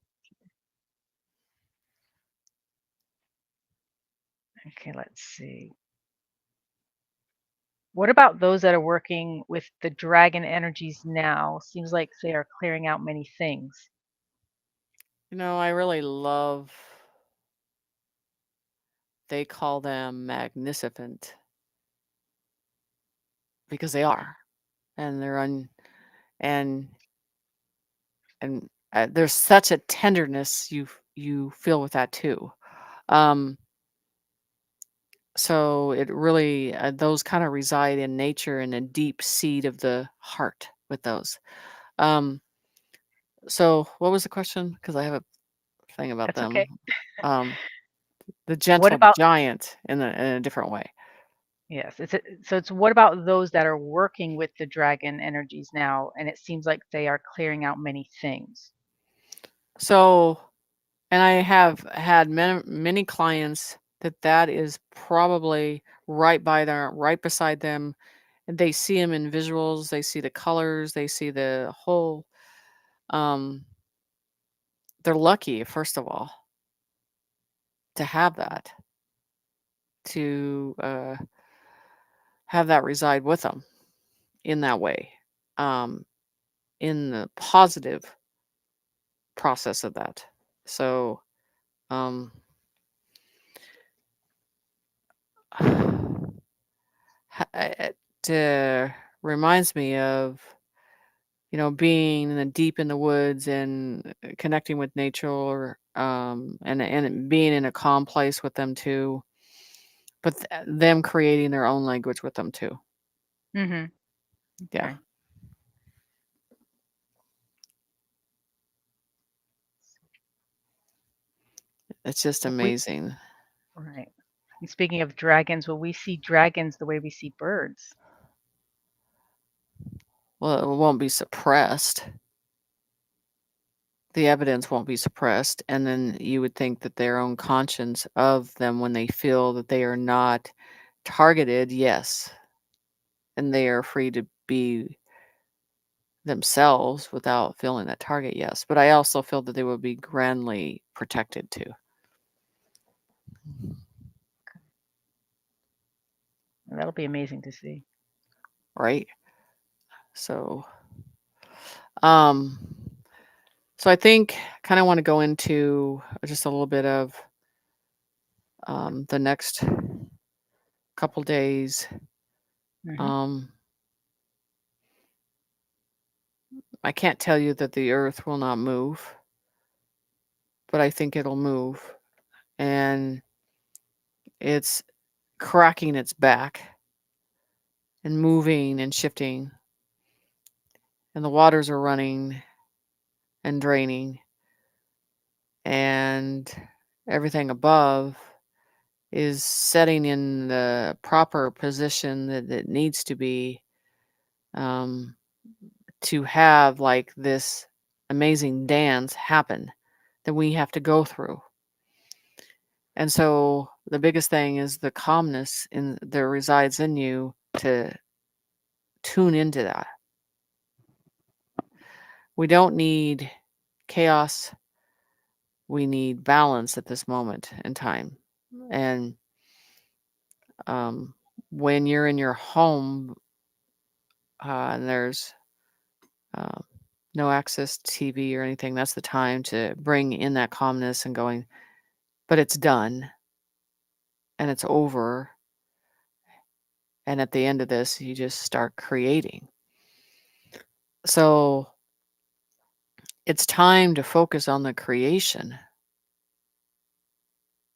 Okay, let's see. What about those that are working with the dragon energies now? Seems like they are clearing out many things. I really love, they call them magnificent because they are. And they're and there's such a tenderness you feel with that too. So it really, those kind of reside in nature and a deep seed of the heart with those. So what was the question? Because I have thing about That's them. okay. Um, the What gentle about giant in a different way. yes, it's what about those that are working with the dragon energies now, and it seems like they are clearing out many things? So, and I have had many clients that is probably right beside them. And they see them in visuals. They see the colors. They see the whole. Um, they're lucky, first of all, to have that, to have that reside with them in that way, um, in the positive process of that. So, um, it reminds me of being deep in the woods and connecting with nature, or and being in a calm place with them too, but them creating their own language with them too. Mhm. Yeah, Okay. it's just Well, we amazing. right. And speaking of dragons, will we see dragons the way we see birds? Well, it won't be suppressed. The evidence won't be suppressed, and then you would think that their own conscience of them, when they feel that they are not targeted, yes, and they are free to be themselves without feeling that target, yes. But I also feel that they will be grandly protected too, That'll be amazing to see. right? So, um, so I think kind of want to go into just a little bit of the next couple days. Mhm. Um, I can't tell you that the earth will not move, but I think it'll move, and it's cracking its back and moving and shifting, and the waters are running and draining, and everything above is setting in the proper position that it needs to be, um, to have like this amazing dance happen that we have to go through. And so the biggest thing is the calmness that resides in you to tune into that. We don't need chaos. We need balance at this moment in time. And when you're in your home, and there's uh, no access to TV or anything, that's the time to bring in that calmness and going, but it's done and it's over. And at the end of this, you just start creating. So it's time to focus on the creation,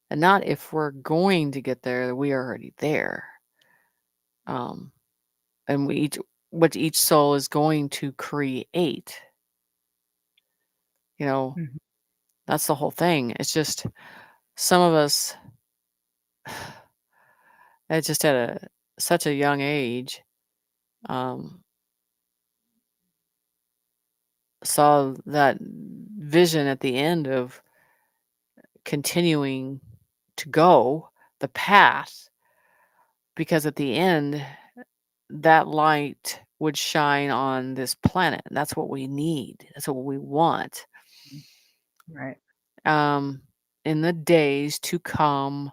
and not if we're going to get there, we are already there. Um, and what each soul is going to create, Mhm. that's the whole thing. It's just some of us, at just at such a young age, um, saw that vision at the end of continuing to go the path, because at the end, that light would shine on this planet. That's what we need. That's what we want. Right. Um, in the days to come,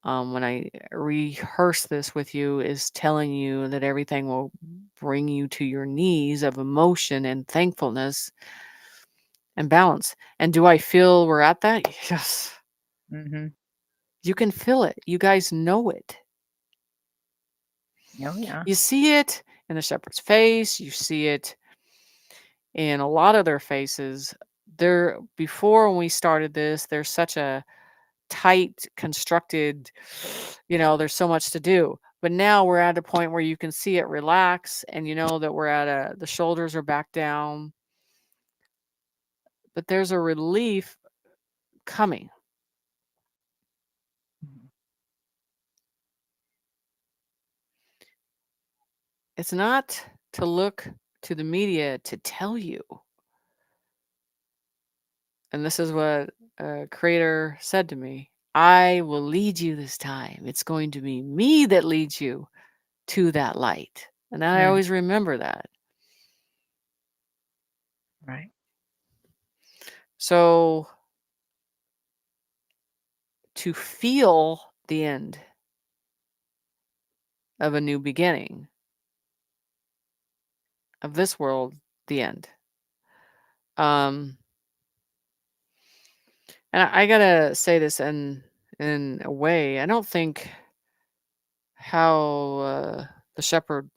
when I rehearse this with you, is telling you that everything will bring you to your knees of emotion and thankfulness and balance. And do I feel we're at that? Yes. Mhm. You can feel it. You guys know it. Oh yeah. You see it in the shepherd's face. You see it in a lot of their faces. Before, when we started this, there's such a tight constructed, there's so much to do, but now we're at a point where you can see it relax, and you know that the shoulders are back down, but there's a relief coming. Mhm. It's not to look to the media to tell you. And this is what a creator said to me. I will lead you this time. It's going to be me that leads you to that light. And I Mm, always remember that. right. So to feel the end of a new beginning, of this world, the end. Um, and I gotta say this in a way. I don't think how the shepherd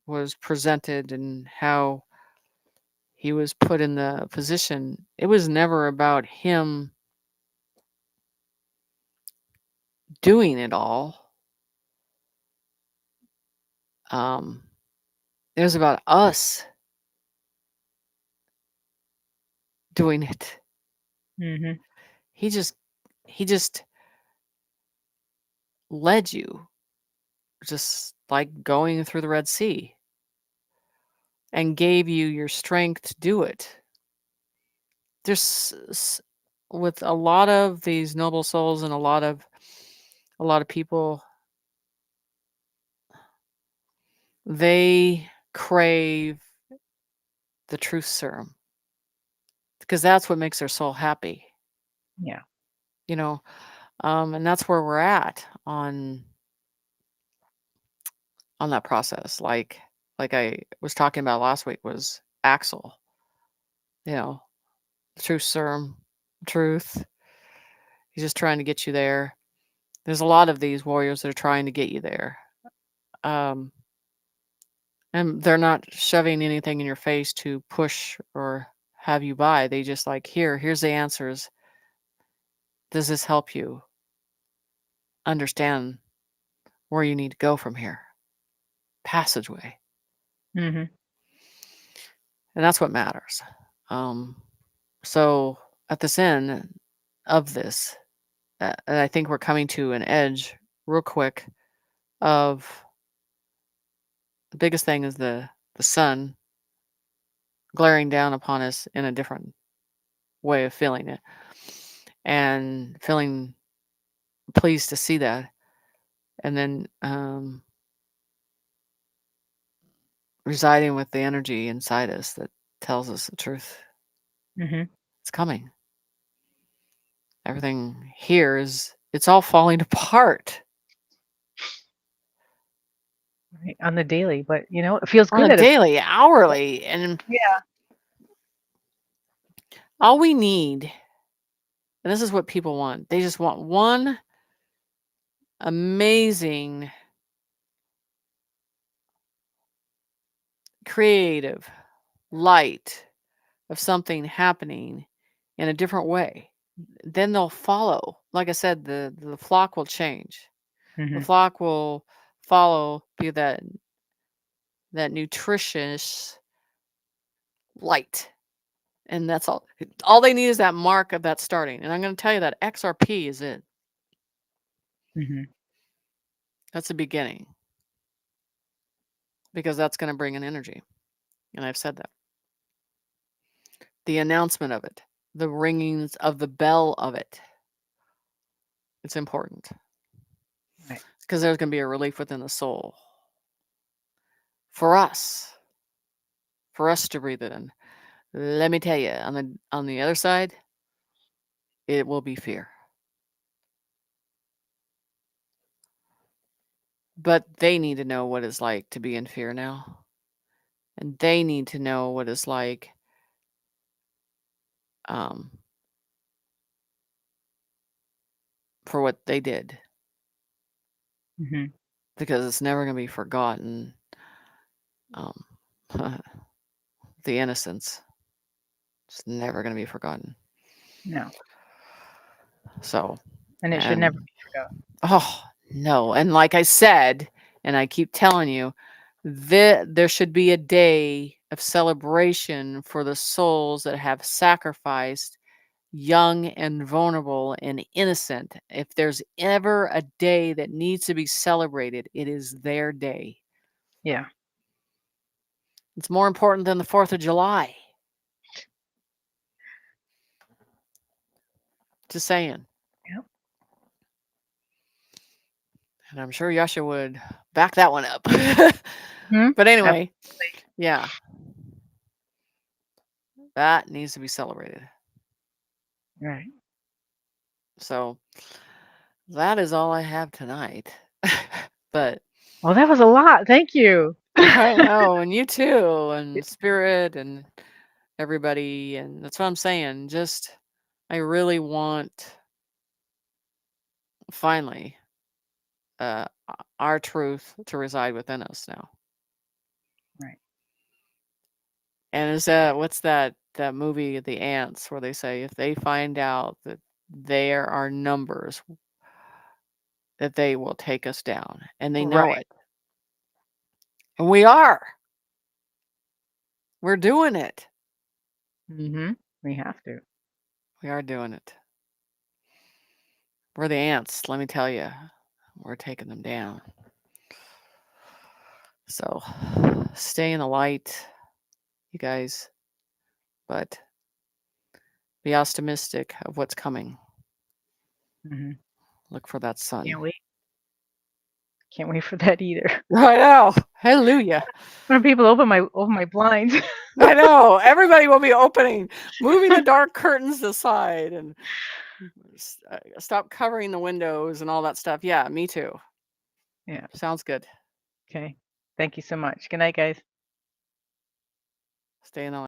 was presented and how he was put in the position. It was never about him doing it all. Um, it was about us doing it. Mm-hmm. He just he just led you, just like going through the Red Sea, and gave you your strength to do it. With a lot of these noble souls and a lot of people, they crave the truth serum because that's what makes their soul happy, Yeah. you know. And that's where we're at on that process. Like I was talking about last week was Axel, you know, truth serum, truth. He's just trying to get you there. There's a lot of these warriors that are trying to get you there. Um, and they're not shoving anything in your face to push or have you buy. They just like, here's the answers. Does this help you understand where you need to go from here? Passageway. Mm-hmm. And that's what matters. Um, so at this end of this, and I think we're coming to an edge real quick of the biggest thing is the sun glaring down upon us in a different way of feeling it and feeling pleased to see that. And then residing with the energy inside us that tells us the truth. Mm-hmm. It's coming. Everything here it's all falling apart Right. On the daily, but it feels on a good at a daily, hourly. And yeah. all we need, and this is what people want, they just want one amazing, creative light of something happening in a different way. Then they'll follow. Like I said, the flock will change. The Mm-hmm. flock will follow, be that nutritious light. And that's all. All they need is that mark of that starting. And I'm going to tell you that XRP is it. Mm-hmm. That's the beginning. Because that's going to bring an energy. And I've said that. The announcement of it, the ringings of the bell of it. It's important. Right. Because there's going to be a relief within the soul. For us to breathe it in. Let me tell you, on the other side, it will be fear. But they need to know what it's like to be in fear now. And they need to know what it's like um, for what they did. Mm-hmm. Because it's never going to be forgotten. Um, the innocence. It's never going to be forgotten. No. So, And it should never and be forgotten. oh, no. And like I said, and I keep telling you, there should be a day of celebration for the souls that have sacrificed young and vulnerable and innocent. If there's ever a day that needs to be celebrated, it is their day. Yeah. It's more important than the 4th of July. Just saying. Yep. And I'm sure Yasha would back that one up. Mhm. But anyway, yeah. That needs to be celebrated. Right. So that is all I have tonight. But Well, that was a lot. Thank you. I know, and you too, and Spirit and everybody, and that's what I'm saying. Just I really want finally our truth to reside within us now. Right. And is what's that movie, The Ants, where they say if they find out that there are numbers, that they will take us down, and they know Right. it. And we are. We're doing it. Mhm. We have to. We are doing it. We're the ants, let me tell you. We're taking them down. So stay in the light, you guys. But be optimistic of what's coming. Mhm. Look for that sun. Can't wait. Can't wait for that either. I know. Hallelujah. When people open my blinds. I know. Everybody will be moving the dark curtains aside and stop covering the windows and all that stuff. Yeah, me too. Yeah. Sounds good. Okay. Thank you so much. Good night, guys. Stay in the